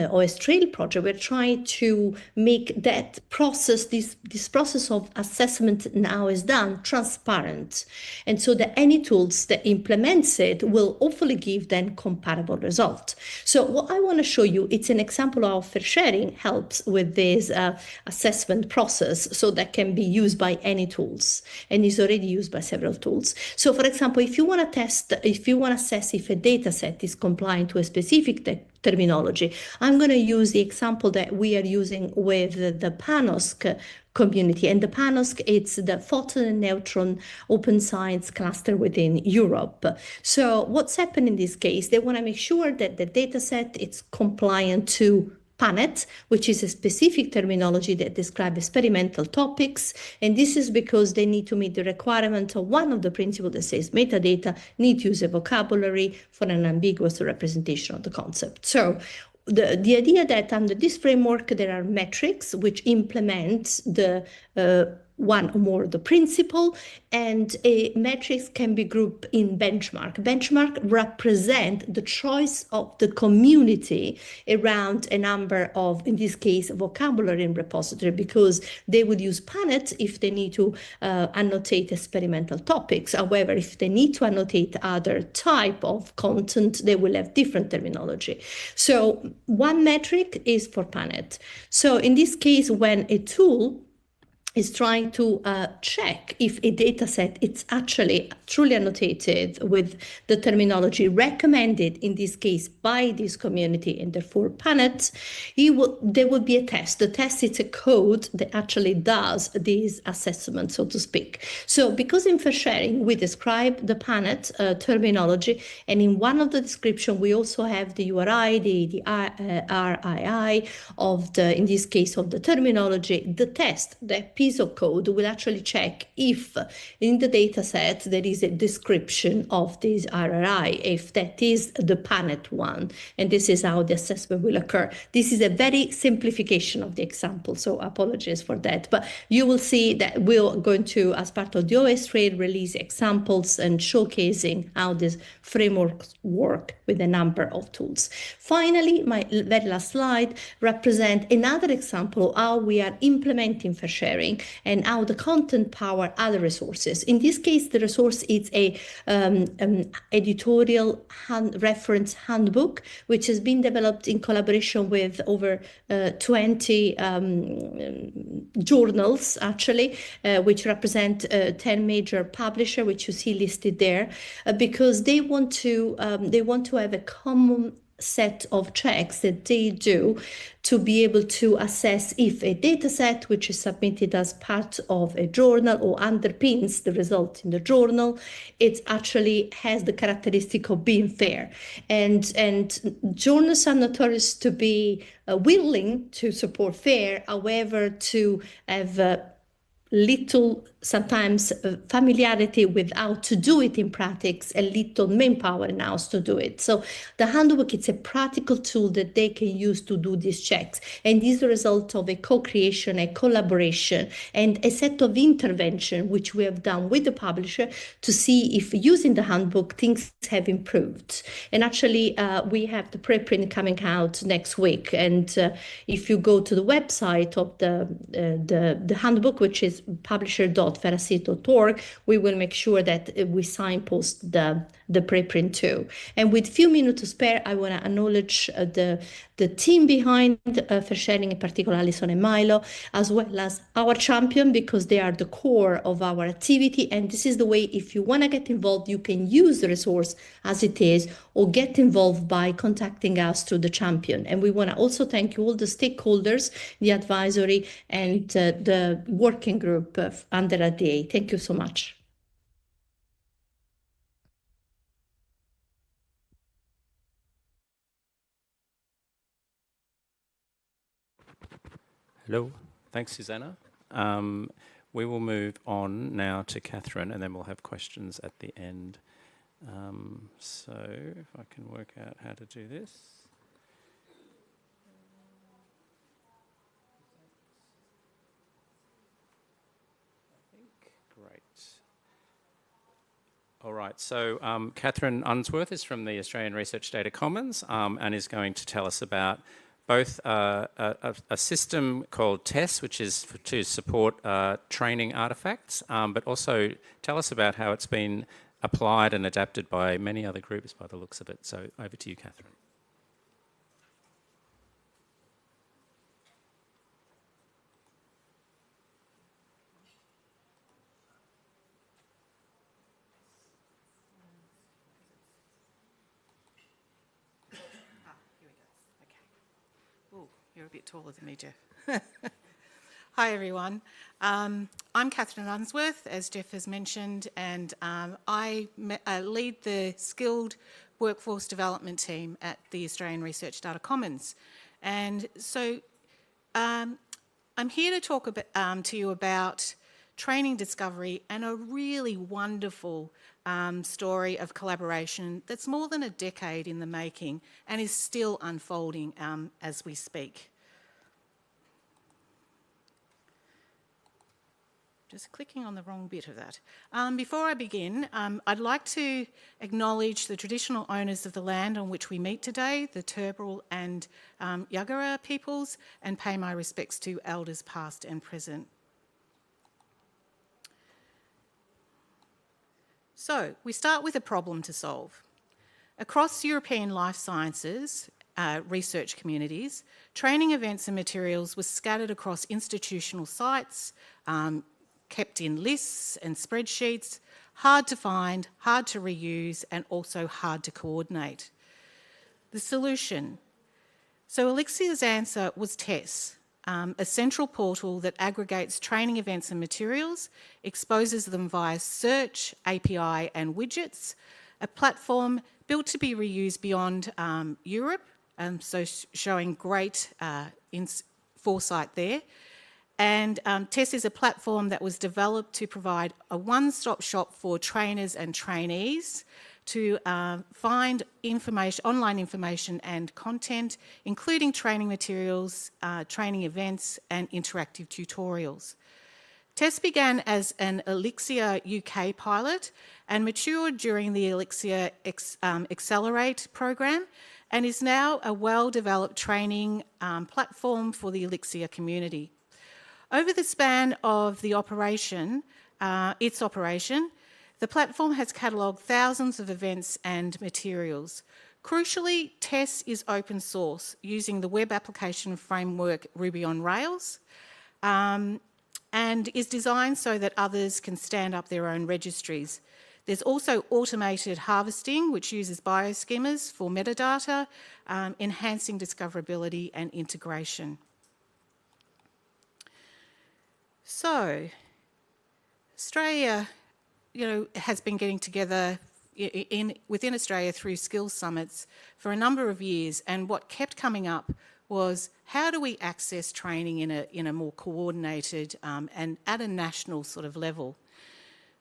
[SPEAKER 4] OS Trail project, we're trying to make that process, this process of assessment now is done, transparent. And so that any tools that implements it will hopefully give then comparable result. So what I want to show you, it's an example of fair sharing helps with this assessment process, so that can be used by any tools, and is already used by several tools. So for example, if you want to test, if you want to assess if a data set is compliant to a specific terminology, I'm going to use the example that we are using with the PANOSC community. And the PANOSC, it's the Photon and Neutron Open Science Cluster within Europe. So what's happened in this case, they want to make sure that the data set is compliant to PANET, which is a specific terminology that describes experimental topics. And this is because they need to meet the requirement of one of the principles that says metadata need to use a vocabulary for an ambiguous representation of the concept. So the idea that under this framework, there are metrics which implement the one or more of the principle, and metrics can be grouped in benchmark. Benchmark represent the choice of the community around a number of, in this case, vocabulary in repository, because they would use PANET if they need to annotate experimental topics. However, if they need to annotate other type of content, they will have different terminology. So one metric is for PANET. So in this case, when a tool is trying to check if a data set is actually truly annotated with the terminology recommended, in this case, by this community, and therefore PANET, there would be a test. The test is a code that actually does this assessment, so to speak. So because in fair sharing, we describe the PANET terminology, and in one of the description, we also have the URI, the RII of the, in this case, of the terminology. The test, the piece of code will actually check if in the data set there is a description of this RRI, if that is the PANET one, and this is how the assessment will occur. This is a very simplification of the example, so apologies for that, but you will see that we're going to, as part of the OS Trail, release examples and showcasing how this frameworks work with a number of tools. Finally, my very last slide represents another example of how we are implementing fair sharing and how the content power other resources. In this case, the resource is a editorial reference handbook, which has been developed in collaboration with over 20 journals, actually, which represent 10 major publishers, which you see listed there, because they want to have a common set of checks that they do to be able to assess if a data set which is submitted as part of a journal or underpins the result in the journal, it actually has the characteristic of being fair. And journals are notorious to be willing to support fair, however, to have little sometimes familiarity with how to do it in practice, a little manpower in-house to do it. So the handbook, it's a practical tool that they can use to do these checks. And this is the result of a co-creation, a collaboration, and a set of intervention, which we have done with the publisher to see if using the handbook, things have improved. And actually, we have the preprint coming out next week. And if you go to the website of the handbook, which is publisher.veracity.org, we will make sure that we signpost the preprint too. And with few minutes to spare, I want to acknowledge the the team behind for sharing, in particular Alison and Milo, as well as our champion, because they are the core of our activity. And this is the way, if you want to get involved, you can use the resource as it is, or get involved by contacting us through the champion. And we want to also thank you all the stakeholders, the advisory and the working group under ADA. Thank you so much.
[SPEAKER 1] Hello. Thanks, Susanna. We will move on now to Kathryn, and then we'll have questions at the end. So if I can work out how to do this. Great. All right, so Kathryn Unsworth is from the Australian Research Data Commons and is going to tell us about both a system called TESS, which is to support training artefacts, but also tell us about how it's been applied and adapted by many other groups by the looks of it. So over to you, Kathryn.
[SPEAKER 5] You're a bit taller than me, Jeff. Hi, everyone. I'm Kathryn Unsworth, as Jeff has mentioned, and I lead the Skilled Workforce Development team at the Australian Research Data Commons. And so I'm here to talk to you about training discovery and a really wonderful story of collaboration that's more than a decade in the making and is still unfolding as we speak. Just clicking on the wrong bit of that. Before I begin, I'd like to acknowledge the traditional owners of the land on which we meet today, the Turrbal and Yagara peoples, and pay my respects to elders past and present. So, we start with a problem to solve. Across European life sciences research communities, training events and materials were scattered across institutional sites, kept in lists and spreadsheets, hard to find, hard to reuse, and also hard to coordinate. The solution. So Elixir's answer was TESS, a central portal that aggregates training events and materials, exposes them via search, API, and widgets, a platform built to be reused beyond Europe, so showing great foresight there. And TESS is a platform that was developed to provide a one-stop shop for trainers and trainees to find information, online information and content, including training materials, training events, and interactive tutorials. TESS began as an Elixir UK pilot and matured during the Elixir Accelerate program and is now a well-developed training platform for the Elixir community. Over the span of the operation, the platform has catalogued thousands of events and materials. Crucially, TESS is open source using the web application framework Ruby on Rails and is designed so that others can stand up their own registries. There's also automated harvesting, which uses bioschemas for metadata, enhancing discoverability and integration. So, Australia, has been getting together within Australia through skills summits for a number of years, and what kept coming up was how do we access training in a more coordinated and at a national sort of level.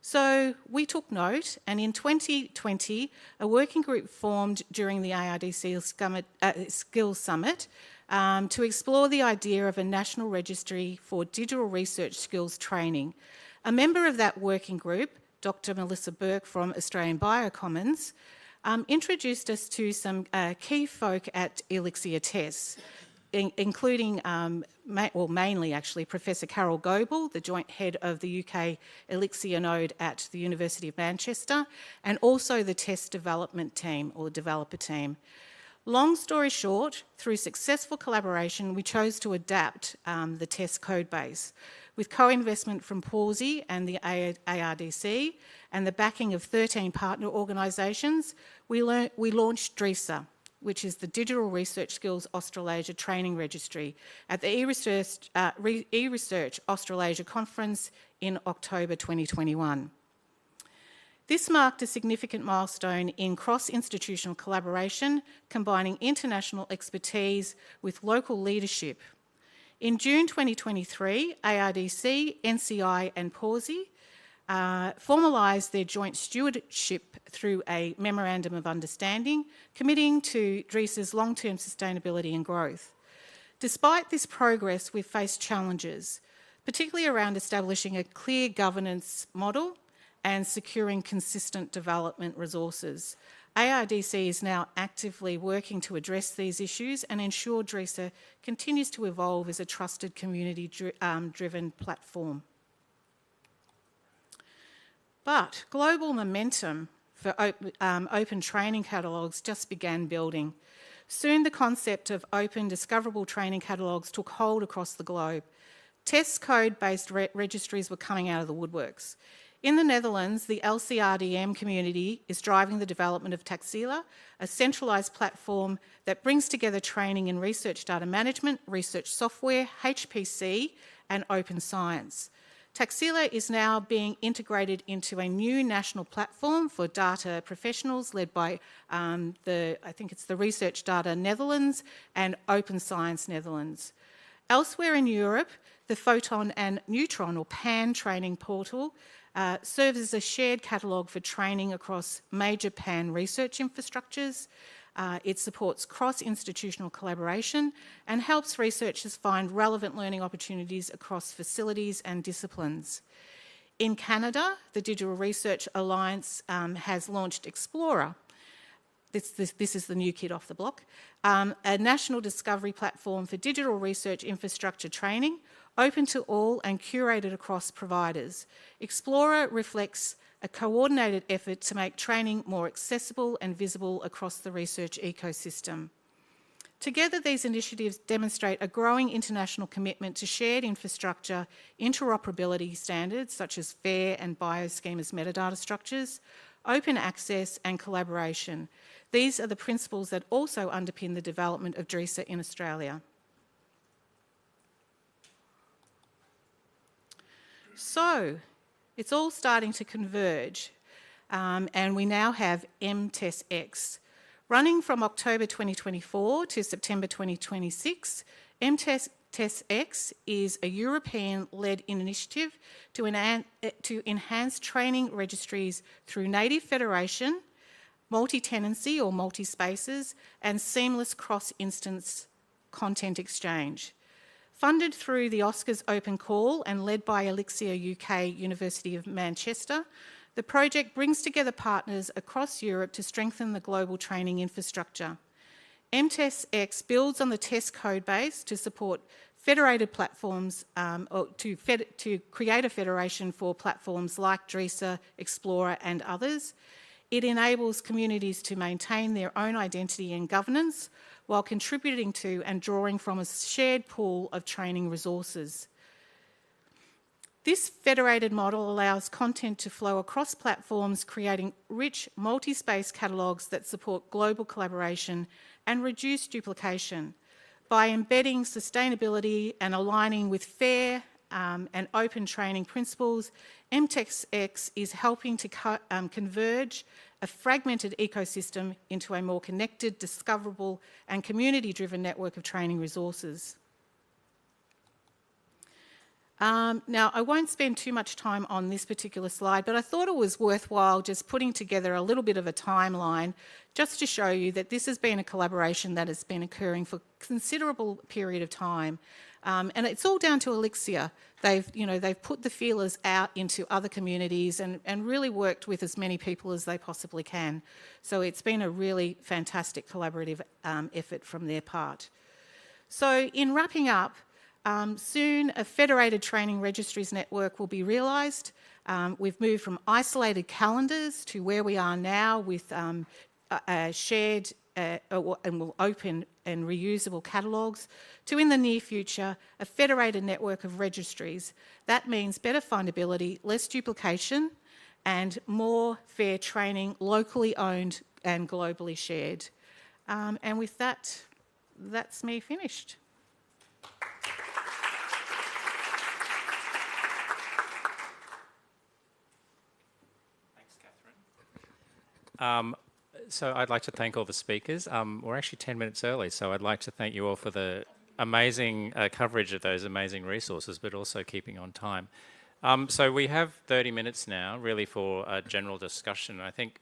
[SPEAKER 5] So we took note, and in 2020, a working group formed during the ARDC Skills Summit to explore the idea of a national registry for digital research skills training. A member of that working group, Dr. Melissa Burke from Australian Biocommons, introduced us to some key folk at Elixir TESS, including, mainly actually, Professor Carol Goebel, the joint head of the UK Elixir node at the University of Manchester, and also the TESS development team, or developer team. Long story short, through successful collaboration, we chose to adapt the test code base. With co-investment from Pawsey and the ARDC and the backing of 13 partner organisations, we launched DRISA, which is the Digital Research Skills Australasia Training Registry, at the eResearch Australasia Conference in October 2021. This marked a significant milestone in cross-institutional collaboration, combining international expertise with local leadership. In June 2023, ARDC, NCI and Pawsey formalised their joint stewardship through a Memorandum of Understanding, committing to DRISA's long-term sustainability and growth. Despite this progress, we've faced challenges, particularly around establishing a clear governance model and securing consistent development resources. ARDC is now actively working to address these issues and ensure DRISA continues to evolve as a trusted community-driven platform. But global momentum for open training catalogues just began building. Soon the concept of open discoverable training catalogues took hold across the globe. Test code-based registries were coming out of the woodworks. In the Netherlands, the LCRDM community is driving the development of Taxila, a centralised platform that brings together training in research data management, research software, HPC and open science. Taxila is now being integrated into a new national platform for data professionals led by I think it's the Research Data Netherlands and Open Science Netherlands. Elsewhere in Europe, the Photon and Neutron or PAN training portal serves as a shared catalogue for training across major PAN research infrastructures. It supports cross-institutional collaboration and helps researchers find relevant learning opportunities across facilities and disciplines. In Canada, the Digital Research Alliance has launched Explorer. This is the new kid off the block, a national discovery platform for digital research infrastructure training, open to all and curated across providers. Explorer reflects a coordinated effort to make training more accessible and visible across the research ecosystem. Together, these initiatives demonstrate a growing international commitment to shared infrastructure, interoperability standards such as FAIR and bioschemas metadata structures, open access and collaboration. These are the principles that also underpin the development of DRISA in Australia. So, it's all starting to converge, and we now have MTES-X. Running from October 2024 to September 2026, MTES-X is a European-led initiative to enhance training registries through native federation, multi-tenancy or multi-spaces, and seamless cross-instance content exchange. Funded through the Oscars Open Call and led by Elixir UK University of Manchester, the project brings together partners across Europe to strengthen the global training infrastructure. MTES-X builds on the test code base to support federated platforms, to create a federation for platforms like DRISA, Explorer and others. It enables communities to maintain their own identity and governance while contributing to and drawing from a shared pool of training resources. This federated model allows content to flow across platforms, creating rich multi-space catalogues that support global collaboration and reduce duplication. By embedding sustainability and aligning with fair and open training principles, MTES-X is helping to converge a fragmented ecosystem into a more connected, discoverable and community-driven network of training resources. Now, I won't spend too much time on this particular slide, but I thought it was worthwhile just putting together a little bit of a timeline just to show you that this has been a collaboration that has been occurring for a considerable period of time. And it's all down to Elixir. They've put the feelers out into other communities and really worked with as many people as they possibly can. So it's been a really fantastic collaborative effort from their part. So in wrapping up, soon a federated training registries network will be realised. We've moved from isolated calendars to where we are now with a shared and will open and reusable catalogues, to in the near future a federated network of registries. That means better findability, less duplication, and more fair training, locally owned and globally shared. And with that, that's me finished.
[SPEAKER 1] Thanks, Kathryn. So I'd like to thank all the speakers. We're actually 10 minutes early, so I'd like to thank you all for the amazing coverage of those amazing resources, but also keeping on time. So we have 30 minutes now, really, for a general discussion. I think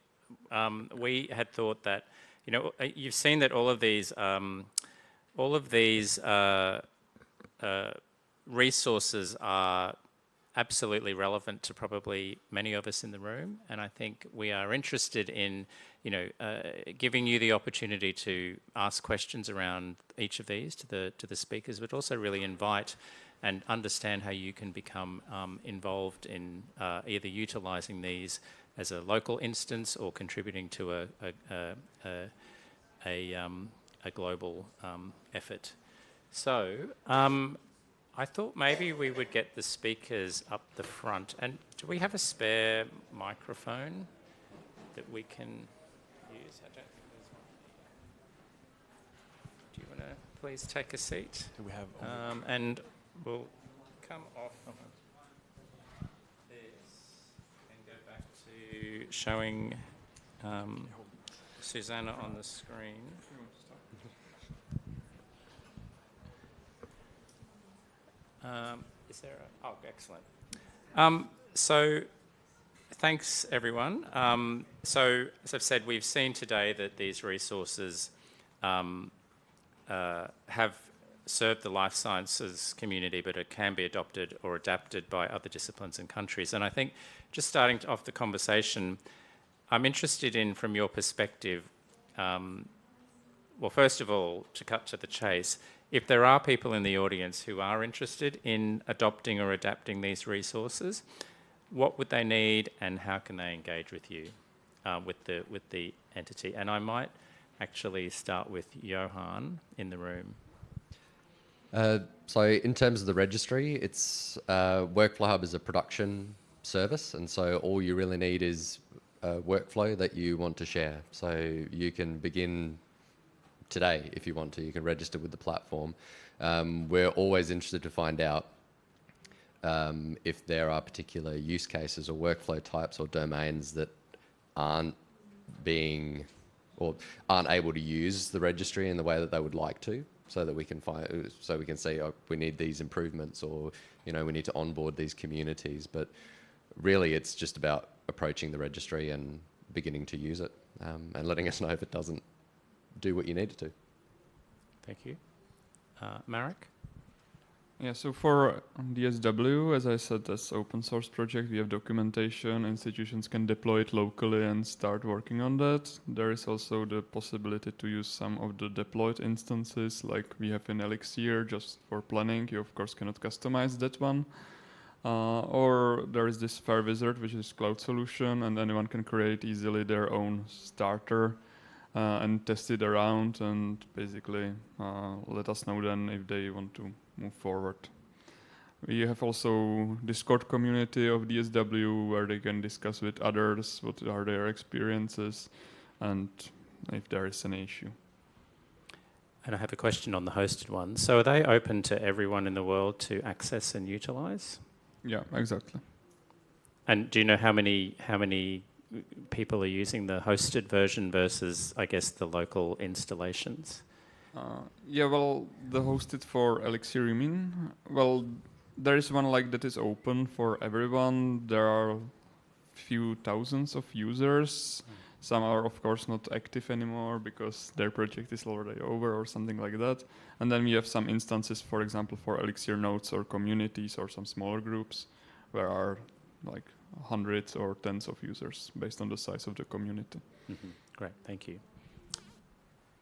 [SPEAKER 1] we had thought that, you know, you've seen that all of these resources are absolutely relevant to probably many of us in the room, and I think we are interested in, you know, giving you the opportunity to ask questions around each of these to the speakers, but also really invite and understand how you can become involved in either utilising these as a local instance or contributing to a global effort. So I thought maybe we would get the speakers up the front. And do we have a spare microphone that we can use? I don't think there's one. Do you want to please take a seat?
[SPEAKER 6] Do we have?
[SPEAKER 1] And we'll come off this and go back to showing Susanna on the screen. Is there a... Oh, excellent. So thanks, everyone. So as I've said, we've seen today that these resources have served the life sciences community, but it can be adopted or adapted by other disciplines and countries. And I think just starting off the conversation, I'm interested in, from your perspective, well, first of all, to cut to the chase, if there are people in the audience who are interested in adopting or adapting these resources, what would they need and how can they engage with you, with the entity? And I might actually start with Johan in the room.
[SPEAKER 3] So in terms of the registry, it's Workflow Hub is a production service, and so all you really need is a workflow that you want to share. So you can begin today if you want to. You can register with the platform. We're always interested to find out if there are particular use cases or workflow types or domains that aren't being or aren't able to use the registry in the way that they would like to, so that we can find, so we can say, oh, we need these improvements, or, you know, we need to onboard these communities. But really, it's just about approaching the registry and beginning to use it, and letting us know if it doesn't do what you need it to.
[SPEAKER 1] Thank you. Marek?
[SPEAKER 2] Yeah, so for DSW, as I said, as open source project, we have documentation. Institutions can deploy it locally and start working on that. There is also the possibility to use some of the deployed instances, like we have in Elixir, just for planning. You, of course, cannot customize that one. Or there is this Fair Wizard, which is cloud solution, and anyone can create easily their own starter and test it around, and basically let us know then if they want to move forward. We have also Discord community of DSW where they can discuss with others what are their experiences and if there is an issue.
[SPEAKER 1] And I have a question on the hosted one. So are they open to everyone in the world to access and utilize?
[SPEAKER 2] Yeah, exactly.
[SPEAKER 1] And do you know how many people are using the hosted version versus, I guess, the local installations?
[SPEAKER 2] Yeah, well, the hosted for Elixir, you mean? Well, there is one like that is open for everyone. There are few thousands of users. Some are, of course, not active anymore because their project is already over or something like that. And then we have some instances, for example, for Elixir nodes or communities or some smaller groups where are like hundreds or tens of users based on the size of the community.
[SPEAKER 1] Mm-hmm. Great, thank you.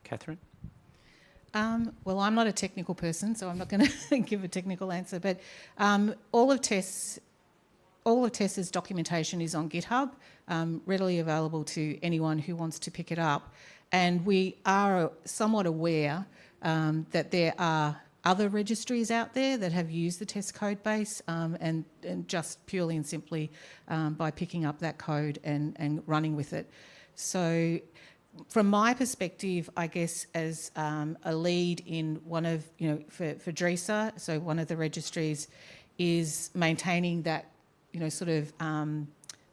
[SPEAKER 1] Kathryn?
[SPEAKER 5] Well, I'm not a technical person, so I'm not going to give a technical answer, but all of Tess's documentation is on GitHub, readily available to anyone who wants to pick it up. And we are somewhat aware that there are other registries out there that have used the test code base and just purely and simply by picking up that code and running with it. So from my perspective, I guess as a lead in one of, for DRISA, so one of the registries is maintaining that, sort of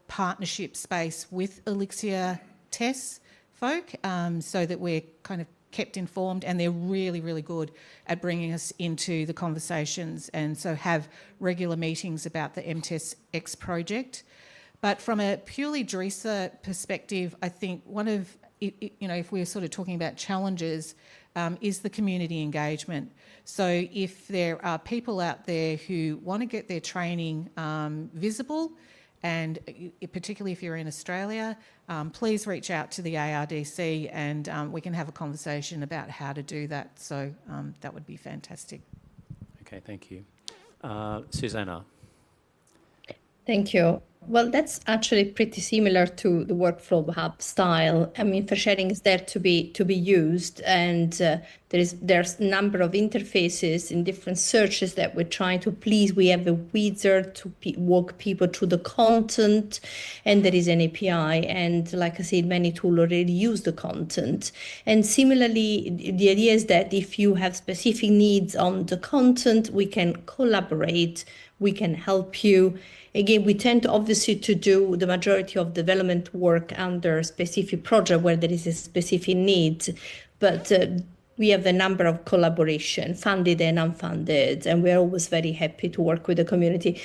[SPEAKER 5] partnership space with Elixir tests folk so that we're kind of kept informed, and they're really, really good at bringing us into the conversations, and so have regular meetings about the MTES-X project. But from a purely DRISA perspective, I think one of, if we're sort of talking about challenges, is the community engagement. So if there are people out there who want to get their training visible, and particularly if you're in Australia, please reach out to the ARDC and we can have a conversation about how to do that. So that would be fantastic.
[SPEAKER 1] Okay, thank you. Susanna.
[SPEAKER 4] Thank you. Well, that's actually pretty similar to the workflow hub style. I mean, for sharing is there to be used, and there's a number of interfaces in different searches that we're trying to please. We have a wizard to walk people through the content, and there is an API. And like I said, many tools already use the content. And similarly, the idea is that if you have specific needs on the content, we can collaborate, we can help you. Again, we tend obviously to do the majority of development work under a specific project where there is a specific need, but we have a number of collaboration, funded and unfunded, and we're always very happy to work with the community.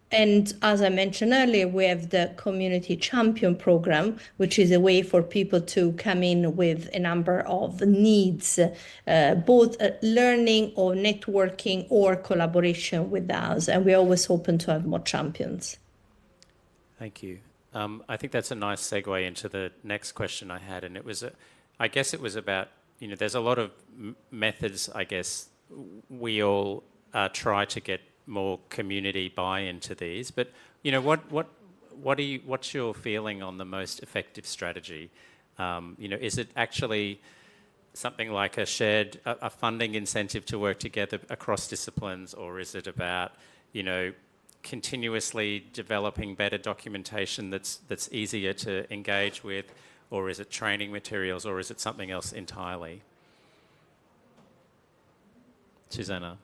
[SPEAKER 4] And as I mentioned earlier, we have the Community Champion Program, which is a way for people to come in with a number of needs, both learning or networking or collaboration with us. And we're always open to have more champions.
[SPEAKER 1] Thank you. I think that's a nice segue into the next question I had. And it was, I guess it was about, there's a lot of methods, I guess, we all try to get more community buy-in to these, but what's your feeling on the most effective strategy? Is it actually something like a shared a funding incentive to work together across disciplines, or is it about continuously developing better documentation that's easier to engage with, or is it training materials, or is it something else entirely? Susanna.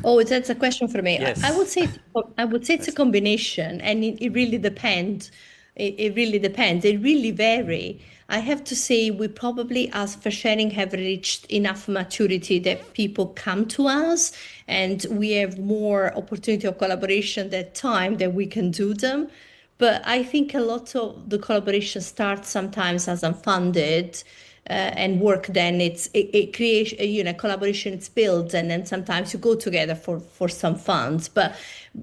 [SPEAKER 4] Oh, that's a question for me.
[SPEAKER 1] Yes.
[SPEAKER 4] I would say it's a combination, and it really depends. It really depends. It really vary. I have to say we probably, as for sharing, have reached enough maturity that people come to us, and we have more opportunity of collaboration that time that we can do them. But I think a lot of the collaboration starts sometimes as unfunded. And work, then it creates collaboration, it's built, and then sometimes you go together for some funds. But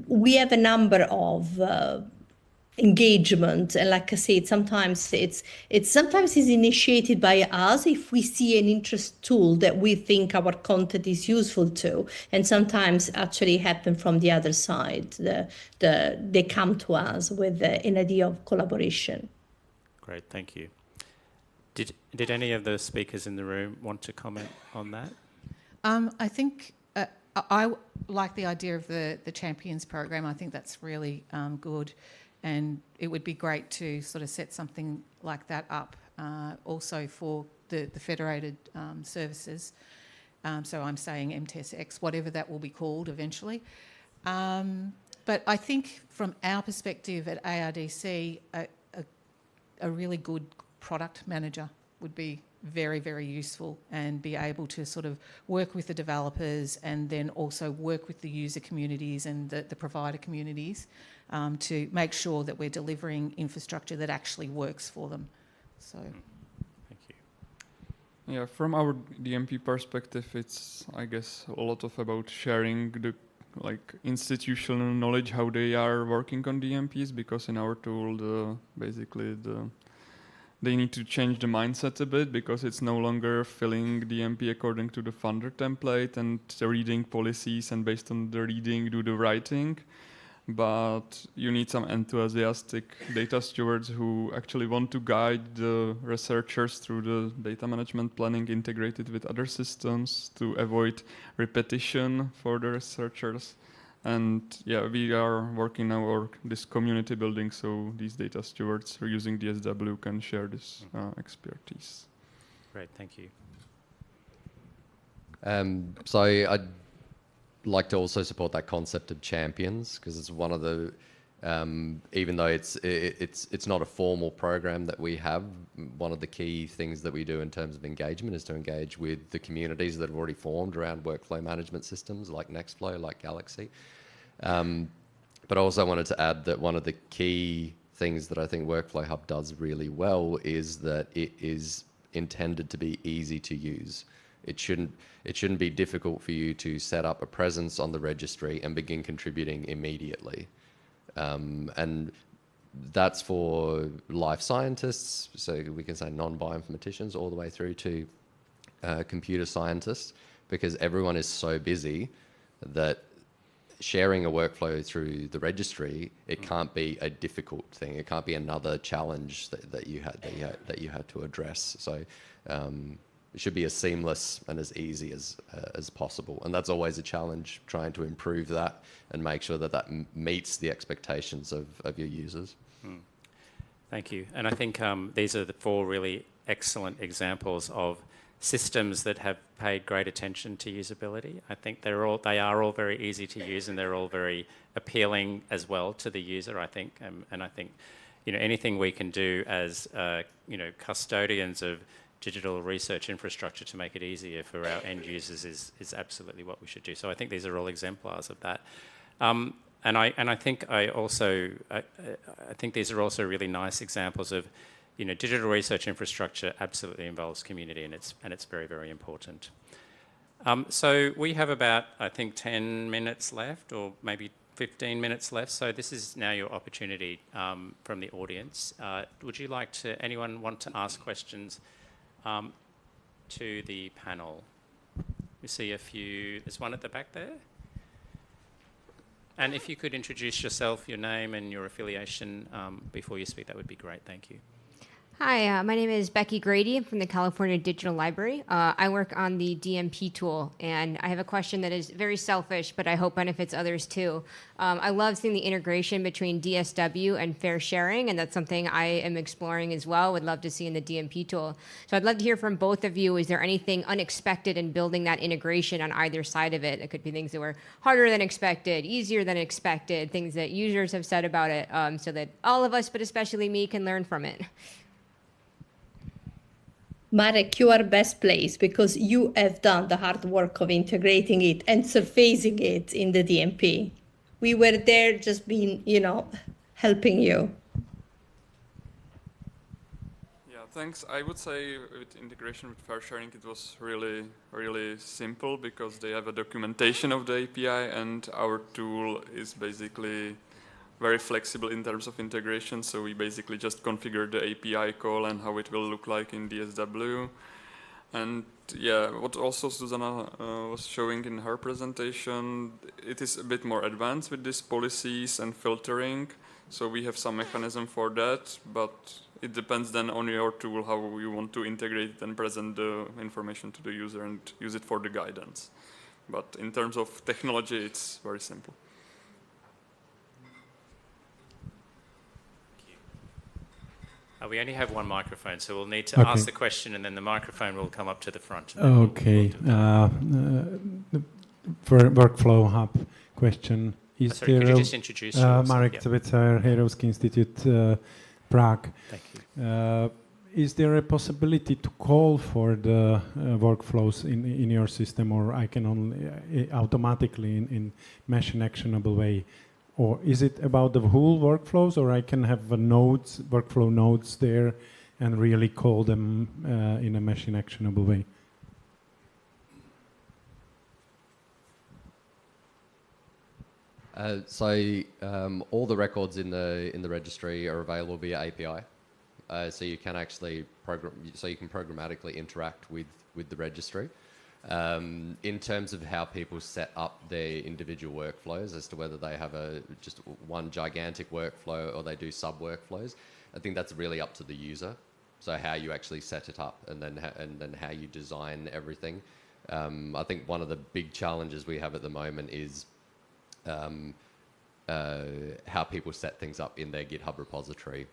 [SPEAKER 4] we have a number of engagement, and like I said, sometimes it's initiated by us if we see an interest tool that we think our content is useful to, and sometimes actually happen from the other side. They come to us with an idea of collaboration.
[SPEAKER 1] Great, thank you. Did any of the speakers in the room want to comment on that?
[SPEAKER 5] I think I like the idea of the Champions program. I think that's really good, and it would be great to sort of set something like that up also for the federated services. So I'm saying MTES-X, whatever that will be called eventually. But I think from our perspective at ARDC, a really good product manager would be very, very useful, and be able to sort of work with the developers and then also work with the user communities and the provider communities to make sure that we're delivering infrastructure that actually works for them. So,
[SPEAKER 1] thank you.
[SPEAKER 2] Yeah, from our DMP perspective, it's, I guess, a lot about sharing the institutional knowledge, how they are working on DMPs, because in our tool, they need to change the mindset a bit, because it's no longer filling DMP according to the funder template and reading policies, and based on the reading do the writing. but you need some enthusiastic data stewards who actually want to guide the researchers through the data management planning integrated with other systems to avoid repetition for the researchers. And yeah, we are working now on this community building, so these data stewards who are using DSW can share this expertise.
[SPEAKER 1] Great, thank you.
[SPEAKER 3] So I'd like to also support that concept of champions, because it's one of the, even though it's not a formal program that we have, one of the key things that we do in terms of engagement is to engage with the communities that have already formed around workflow management systems like Nextflow, like Galaxy. But I also wanted to add that one of the key things that I think Workflow Hub does really well is that it is intended to be easy to use. It shouldn't be difficult for you to set up a presence on the registry and begin contributing immediately. And that's for life scientists, so we can say non-bioinformaticians, all the way through to computer scientists, because everyone is so busy that sharing a workflow through the registry, it can't be a difficult thing. It can't be another challenge that you had to address. So it should be as seamless and as easy as possible. And that's always a challenge, trying to improve that and make sure that meets the expectations of your users.
[SPEAKER 1] Thank you. And I think these are the 4 really excellent examples of systems that have paid great attention to usability. I think they are all very easy to use, and they're all very appealing as well to the user, I think. And I think, anything we can do as, custodians of digital research infrastructure to make it easier for our end users is absolutely what we should do. So I think these are all exemplars of that. And I think I think these are also really nice examples of, digital research infrastructure absolutely involves community, and it's very, very important. So we have about, I think, 10 minutes left, or maybe 15 minutes left. So this is now your opportunity from the audience. Would you like anyone want to ask questions to the panel? We see a few. There's one at the back there. And if you could introduce yourself, your name and your affiliation before you speak, that would be great. Thank you.
[SPEAKER 6] Hi, my name is Becky Grady. I'm from the California Digital Library. I work on the DMP tool, and I have a question that is very selfish, but I hope benefits others too. I love seeing the integration between DSW and fair sharing, and that's something I am exploring as well. Would love to see in the DMP tool. So I'd love to hear from both of you. Is there anything unexpected in building that integration on either side of it? It could be things that were harder than expected, easier than expected, things that users have said about it, so that all of us, but especially me, can learn from it.
[SPEAKER 4] Marek, you are best placed because you have done the hard work of integrating it and surfacing it in the DMP. We were there just being, helping you.
[SPEAKER 2] Yeah, thanks. I would say with integration with fair sharing, it was really, really simple because they have a documentation of the API, and our tool is basically very flexible in terms of integration, so we basically just configure the API call and how it will look like in DSW. And yeah, what also Susanna was showing in her presentation, it is a bit more advanced with these policies and filtering, so we have some mechanism for that, but it depends then on your tool how you want to integrate it and present the information to the user and use it for the guidance. But in terms of technology, it's very simple.
[SPEAKER 1] We only have one microphone, so we'll need to ask the question, and then the microphone will come up to the front.
[SPEAKER 7] Okay. For Workflow Hub question, is
[SPEAKER 1] sorry,
[SPEAKER 7] there
[SPEAKER 1] could you just introduce yourself?
[SPEAKER 7] Marek
[SPEAKER 1] Yeah.
[SPEAKER 7] Herovsky Institute, Prague.
[SPEAKER 1] Thank you.
[SPEAKER 7] Is there a possibility to call for the workflows in your system, or I can only automatically in machine actionable way? Or is it about the whole workflows, or I can have workflow nodes there and really call them in a machine actionable way?
[SPEAKER 3] All the records in the registry are available via API. So you can actually programmatically interact with the registry. In terms of how people set up their individual workflows as to whether they have just one gigantic workflow or they do sub-workflows, I think that's really up to the user. So how you actually set it up and then how you design everything. I think one of the big challenges we have at the moment is how people set things up in their GitHub repository.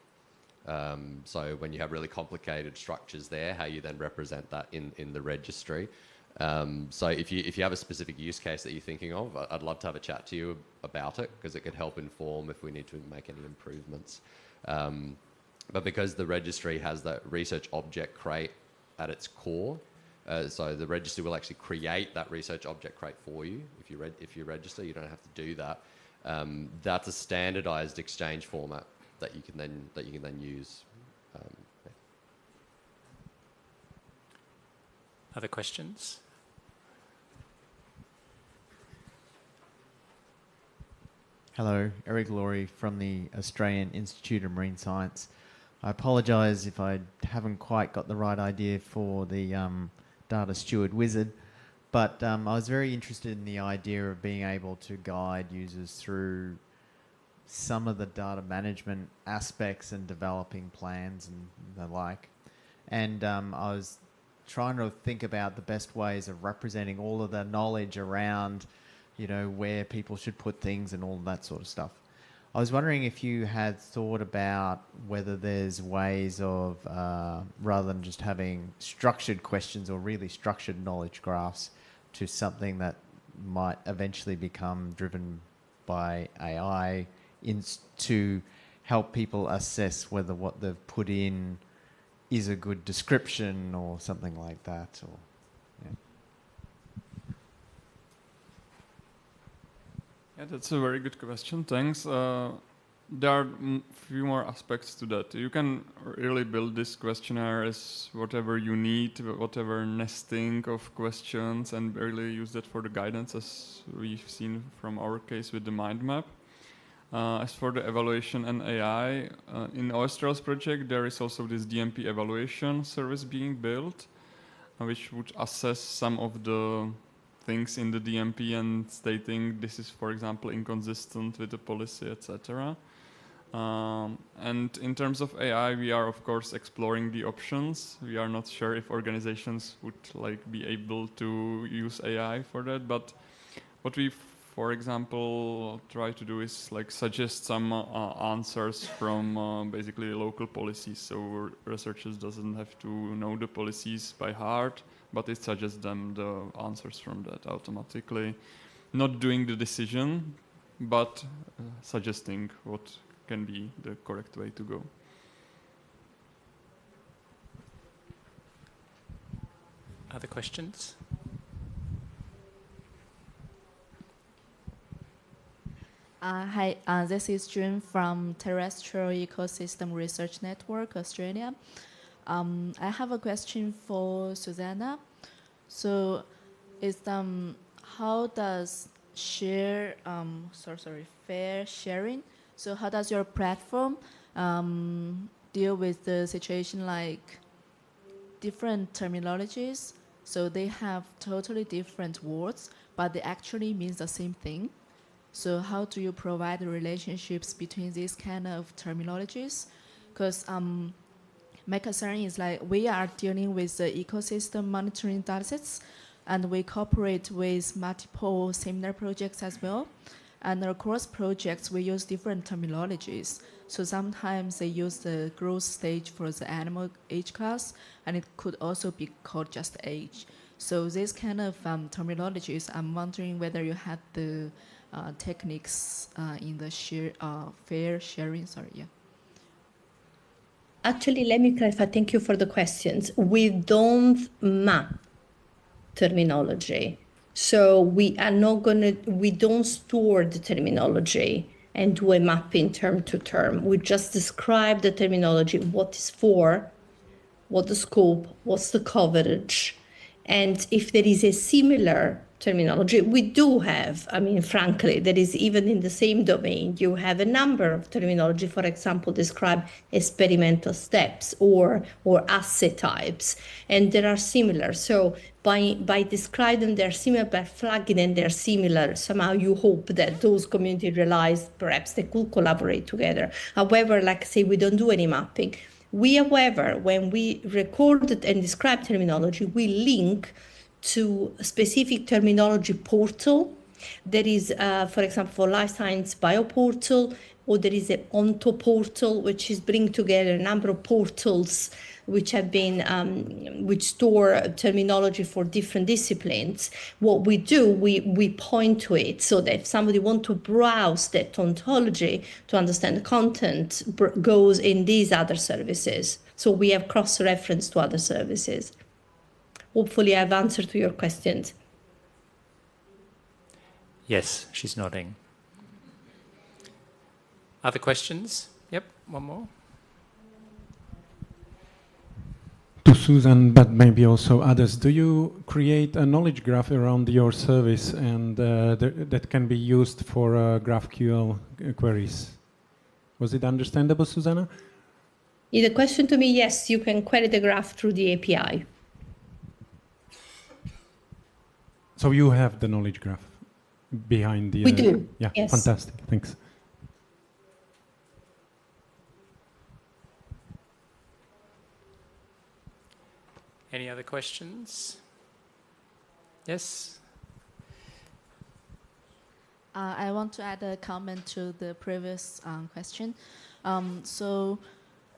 [SPEAKER 3] So when you have really complicated structures there, how you then represent that in the registry. So if you have a specific use case that you're thinking of, I'd love to have a chat to you about it, because it could help inform if we need to make any improvements. But because the registry has that research object crate at its core, so the registry will actually create that research object crate for you. If you register, you don't have to do that. That's a standardized exchange format that you can then use.
[SPEAKER 1] Other questions?
[SPEAKER 8] Hello, Eric Laurie from the Australian Institute of Marine Science. I apologise if I haven't quite got the right idea for the data steward wizard, but I was very interested in the idea of being able to guide users through some of the data management aspects and developing plans and the like. And I was trying to think about the best ways of representing all of the knowledge around, you know, where people should put things and all that sort of stuff. I was wondering if you had thought about whether there's ways of, rather than just having structured questions or really structured knowledge graphs, to something that might eventually become driven by AI to help people assess whether what they've put in is a good description or something like that. Or, yeah.
[SPEAKER 2] Yeah, that's a very good question. Thanks. There are few more aspects to that. You can really build this questionnaire as whatever you need, whatever nesting of questions, and really use that for the guidance, as we've seen from our case with the mind map. As for the evaluation and AI, in Oyster's project, there is also this DMP evaluation service being built, which would assess some of the things in the DMP and stating this is, for example, inconsistent with the policy, etc. And in terms of AI, we are of course exploring the options. We are not sure if organizations would be able to use AI for that, but what we, for example, try to do is suggest some answers from basically local policies, so researchers doesn't have to know the policies by heart, but it suggests them the answers from that automatically. Not doing the decision, but suggesting what can be the correct way to go.
[SPEAKER 1] Other questions?
[SPEAKER 9] Hi, this is June from Terrestrial Ecosystem Research Network, Australia. I have a question for Susanna. So, how does fair sharing? So, how does your platform deal with the situation like different terminologies? So they have totally different words, but they actually mean the same thing. So how do you provide the relationships between these kind of terminologies? Because my concern is we are dealing with the ecosystem monitoring datasets, and we cooperate with multiple similar projects as well. And across projects, we use different terminologies. So sometimes they use the growth stage for the animal age class, and it could also be called just age. So these kind of terminologies, I'm wondering whether you had the techniques in the fair sharing,
[SPEAKER 4] Actually, let me clarify. Thank you for the questions. We don't map terminology. So we don't store the terminology and do a mapping term to term. We just describe the terminology, what is for, what the scope, what's the coverage. And if there is a similar terminology. We do have, I mean, frankly, there is even in the same domain, you have a number of terminology, for example, describe experimental steps or assay types, and there are similar. So by describing they're similar, by flagging and they're similar, somehow you hope that those communities realize perhaps they could collaborate together. However, like I say, we don't do any mapping. We, however, when we record and describe terminology, we link to a specific terminology portal. There is, for example, for life science bioportal, or there is an Onto portal, which is bring together a number of portals which have been, which store terminology for different disciplines. What we do, we point to it so that if somebody wants to browse that ontology to understand the content, goes in these other services. So we have cross-reference to other services. Hopefully I've answered to your questions.
[SPEAKER 1] Yes, she's nodding. Other questions? Yep, one more.
[SPEAKER 7] To Susan, but maybe also others, do you create a knowledge graph around your service and that can be used for GraphQL queries? Was it understandable, Susanna?
[SPEAKER 4] The question to me, yes, you can query the graph through the API.
[SPEAKER 7] So you have the knowledge graph behind the...
[SPEAKER 4] We do,
[SPEAKER 7] yeah,
[SPEAKER 4] yes.
[SPEAKER 7] Fantastic, thanks.
[SPEAKER 1] Any other questions? Yes?
[SPEAKER 9] I want to add a comment to the previous question.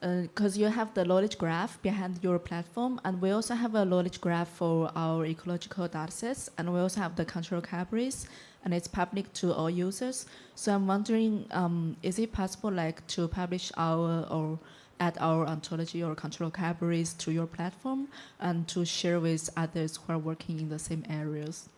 [SPEAKER 9] Because you have the knowledge graph behind your platform, and we also have a knowledge graph for our ecological datasets, and we also have the control categories, and it's public to all users. So I'm wondering, is it possible like to publish our or add our ontology or control categories to your platform and to share with others who are working in the same areas?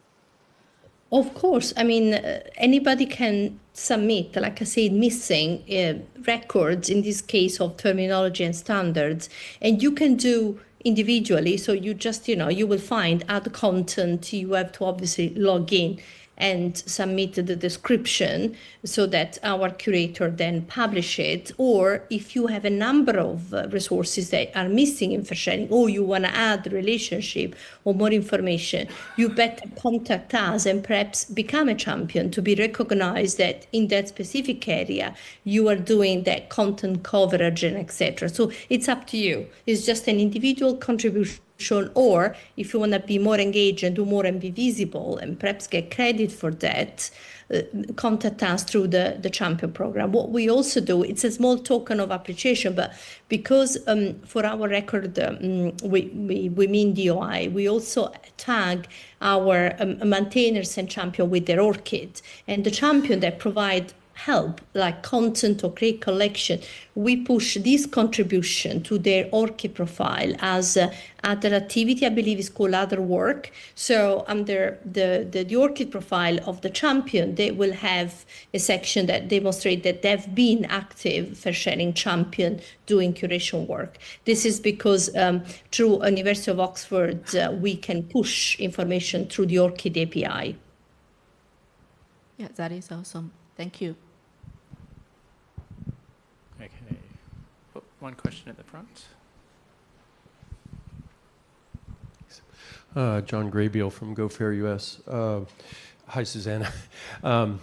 [SPEAKER 4] Of course. I mean, anybody can submit, like I said, missing records, in this case of terminology and standards, and you can do individually. So you just, you will find add content. You have to obviously log in and submit the description so that our curator then publish it. Or if you have a number of resources that are missing info sharing, or you want to add relationship or more information, you better contact us and perhaps become a champion to be recognized that in that specific area you are doing that content coverage and etc. So it's up to you. It's just an individual contribution. Or if you want to be more engaged and do more and be visible and perhaps get credit for that, contact us through the champion program. What we also do, it's a small token of appreciation, but because for our record we mean DOI, we also tag our maintainers and champion with their ORCID, and the champion that provide help like content or create collection, we push this contribution to their ORCID profile as other activity, I believe is called other work. So under the ORCID profile of the champion, they will have a section that demonstrate that they've been active for sharing champion doing curation work. This is because through University of Oxford, we can push information through the ORCID API.
[SPEAKER 9] Yeah, that is awesome. Thank you.
[SPEAKER 1] Okay. Oh, one question at the front.
[SPEAKER 10] John Graybeal from Go Fair US. Hi, Susanna. I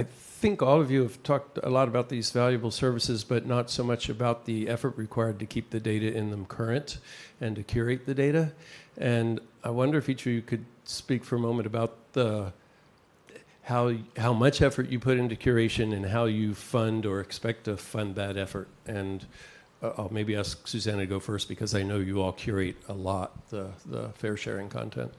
[SPEAKER 10] think all of you have talked a lot about these valuable services, but not so much about the effort required to keep the data in them current and to curate the data. And I wonder if each of you could speak for a moment about how much effort you put into curation and how you fund or expect to fund that effort. And I'll maybe ask Susanna to go first because I know you all curate a lot the fair sharing content.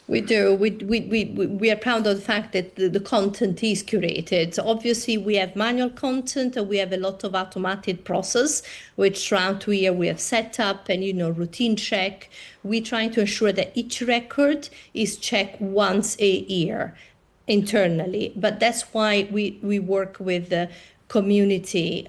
[SPEAKER 4] We do. We are proud of the fact that the content is curated. So obviously, we have manual content and we have a lot of automated process, which throughout the year we have set up and, routine check. We're trying to ensure that each record is checked once a year internally. But that's why we work with community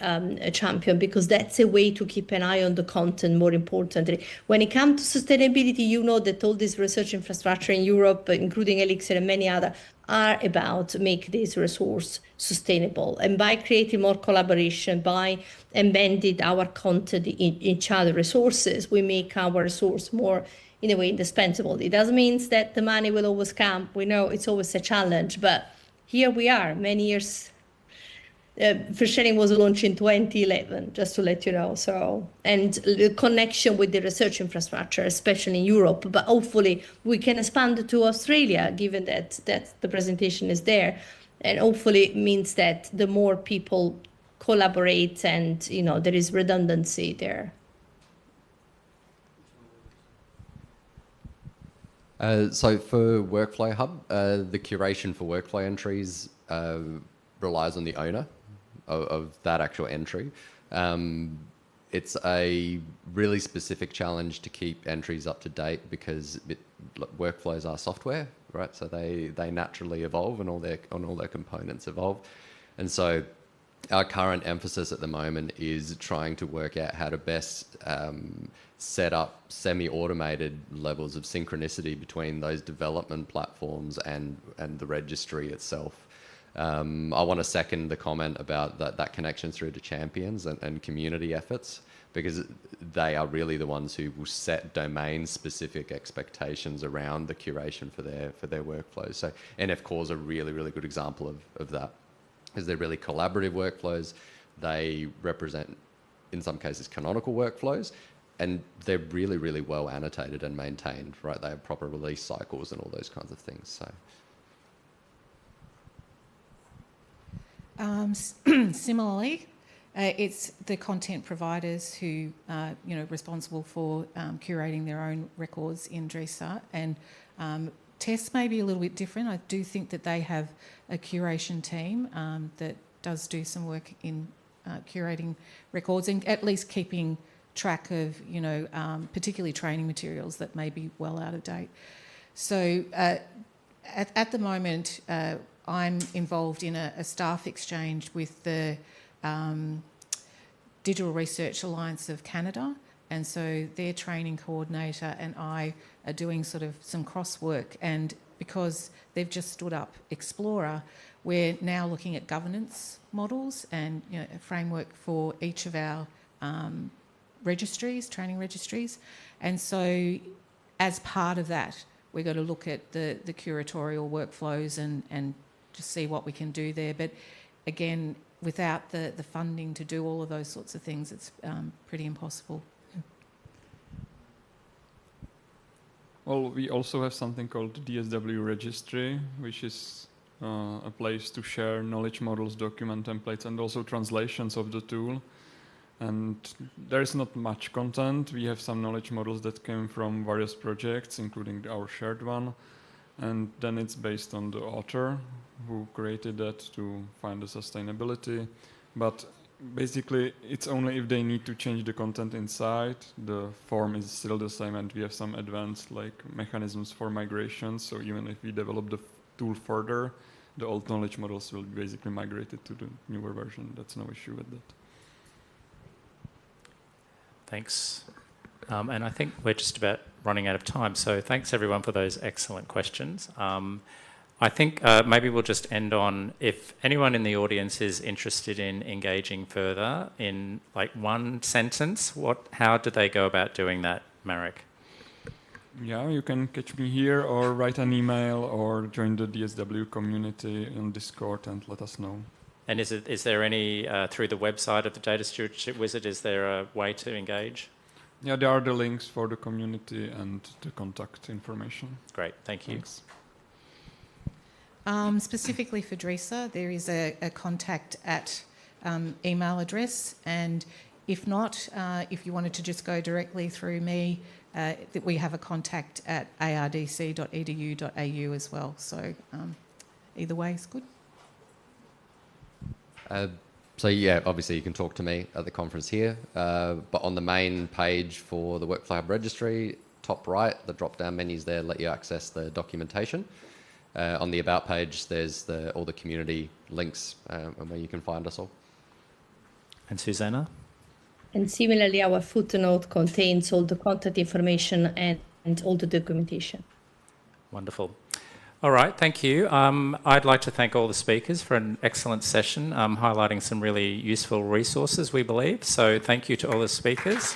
[SPEAKER 4] champion, because that's a way to keep an eye on the content. More importantly, when it comes to sustainability, you know that all this research infrastructure in Europe, including Elixir and many other, are about make this resource sustainable. And by creating more collaboration, by embedding our content in each other resources, we make our resource more, in a way, indispensable. It doesn't mean that the money will always come. We know it's always a challenge, but here we are, many years. For Sharing was launched in 2011, just to let you know. So, and the connection with the research infrastructure, especially in Europe, but hopefully we can expand it to Australia, given that the presentation is there, and hopefully it means that the more people collaborate and there is redundancy there.
[SPEAKER 3] So for Workflow Hub, the curation for workflow entries relies on the owner of that actual entry. It's a really specific challenge to keep entries up to date because workflows are software, right? So they naturally evolve and all their components evolve. And so our current emphasis at the moment is trying to work out how to best set up semi-automated levels of synchronicity between those development platforms and the registry itself. I want to second the comment about that connection through to champions and community efforts, because they are really the ones who will set domain-specific expectations around the curation for their workflows. So NF Core is a really, really good example of that, because they're really collaborative workflows. They represent, in some cases, canonical workflows, and they're really, really well annotated and maintained, right? They have proper release cycles and all those kinds of things. So.
[SPEAKER 5] Similarly, it's the content providers who are responsible for curating their own records in DRISA, and tests may be a little bit different. I do think that they have a curation team that does do some work in curating records and at least keeping track of particularly training materials that may be well out of date. So at the moment, I'm involved in a staff exchange with the Digital Research Alliance of Canada, and so their training coordinator and I are doing sort of some cross work, and because they've just stood up Explorer, we're now looking at governance models and a framework for each of our registries, training registries, and so as part of that, we're going to look at the curatorial workflows and just see what we can do there. But again, without the funding to do all of those sorts of things, it's pretty impossible.
[SPEAKER 2] Well, we also have something called the DSW registry, which is a place to share knowledge models, document templates, and also translations of the tool. And there is not much content. We have some knowledge models that came from various projects, including our shared one. And then it's based on the author who created that to find the sustainability. But basically, it's only if they need to change the content inside, the form is still the same, and we have some advanced mechanisms for migration. So even if we develop the tool further, the old knowledge models will be basically migrated to the newer version. That's no issue with that.
[SPEAKER 1] Thanks. And I think we're just about running out of time. So thanks everyone for those excellent questions. I think maybe we'll just end on, if anyone in the audience is interested in engaging further in one sentence, how do they go about doing that, Marek?
[SPEAKER 2] Yeah, you can catch me here or write an email or join the DSW community on Discord and let us know.
[SPEAKER 1] And is there any, through the website of the Data Stewardship Wizard, is there a way to engage?
[SPEAKER 2] Yeah, there are the links for the community and the contact information.
[SPEAKER 1] Great, thank you.
[SPEAKER 2] Thanks.
[SPEAKER 5] Specifically for DRISA, there is a contact at email address, and if not, if you wanted to just go directly through me, that we have a contact at ardc.edu.au as well. So either way is good.
[SPEAKER 3] So yeah, obviously you can talk to me at the conference here, but on the main page for the Workflow Hub registry, top right, the drop-down menus there let you access the documentation. On the About page, there's all the community links and where you can find us all.
[SPEAKER 1] And Susanna?
[SPEAKER 4] And similarly, our footnote contains all the contact information and all the documentation.
[SPEAKER 1] Wonderful. All right, thank you. I'd like to thank all the speakers for an excellent session, highlighting some really useful resources, we believe. So thank you to all the speakers.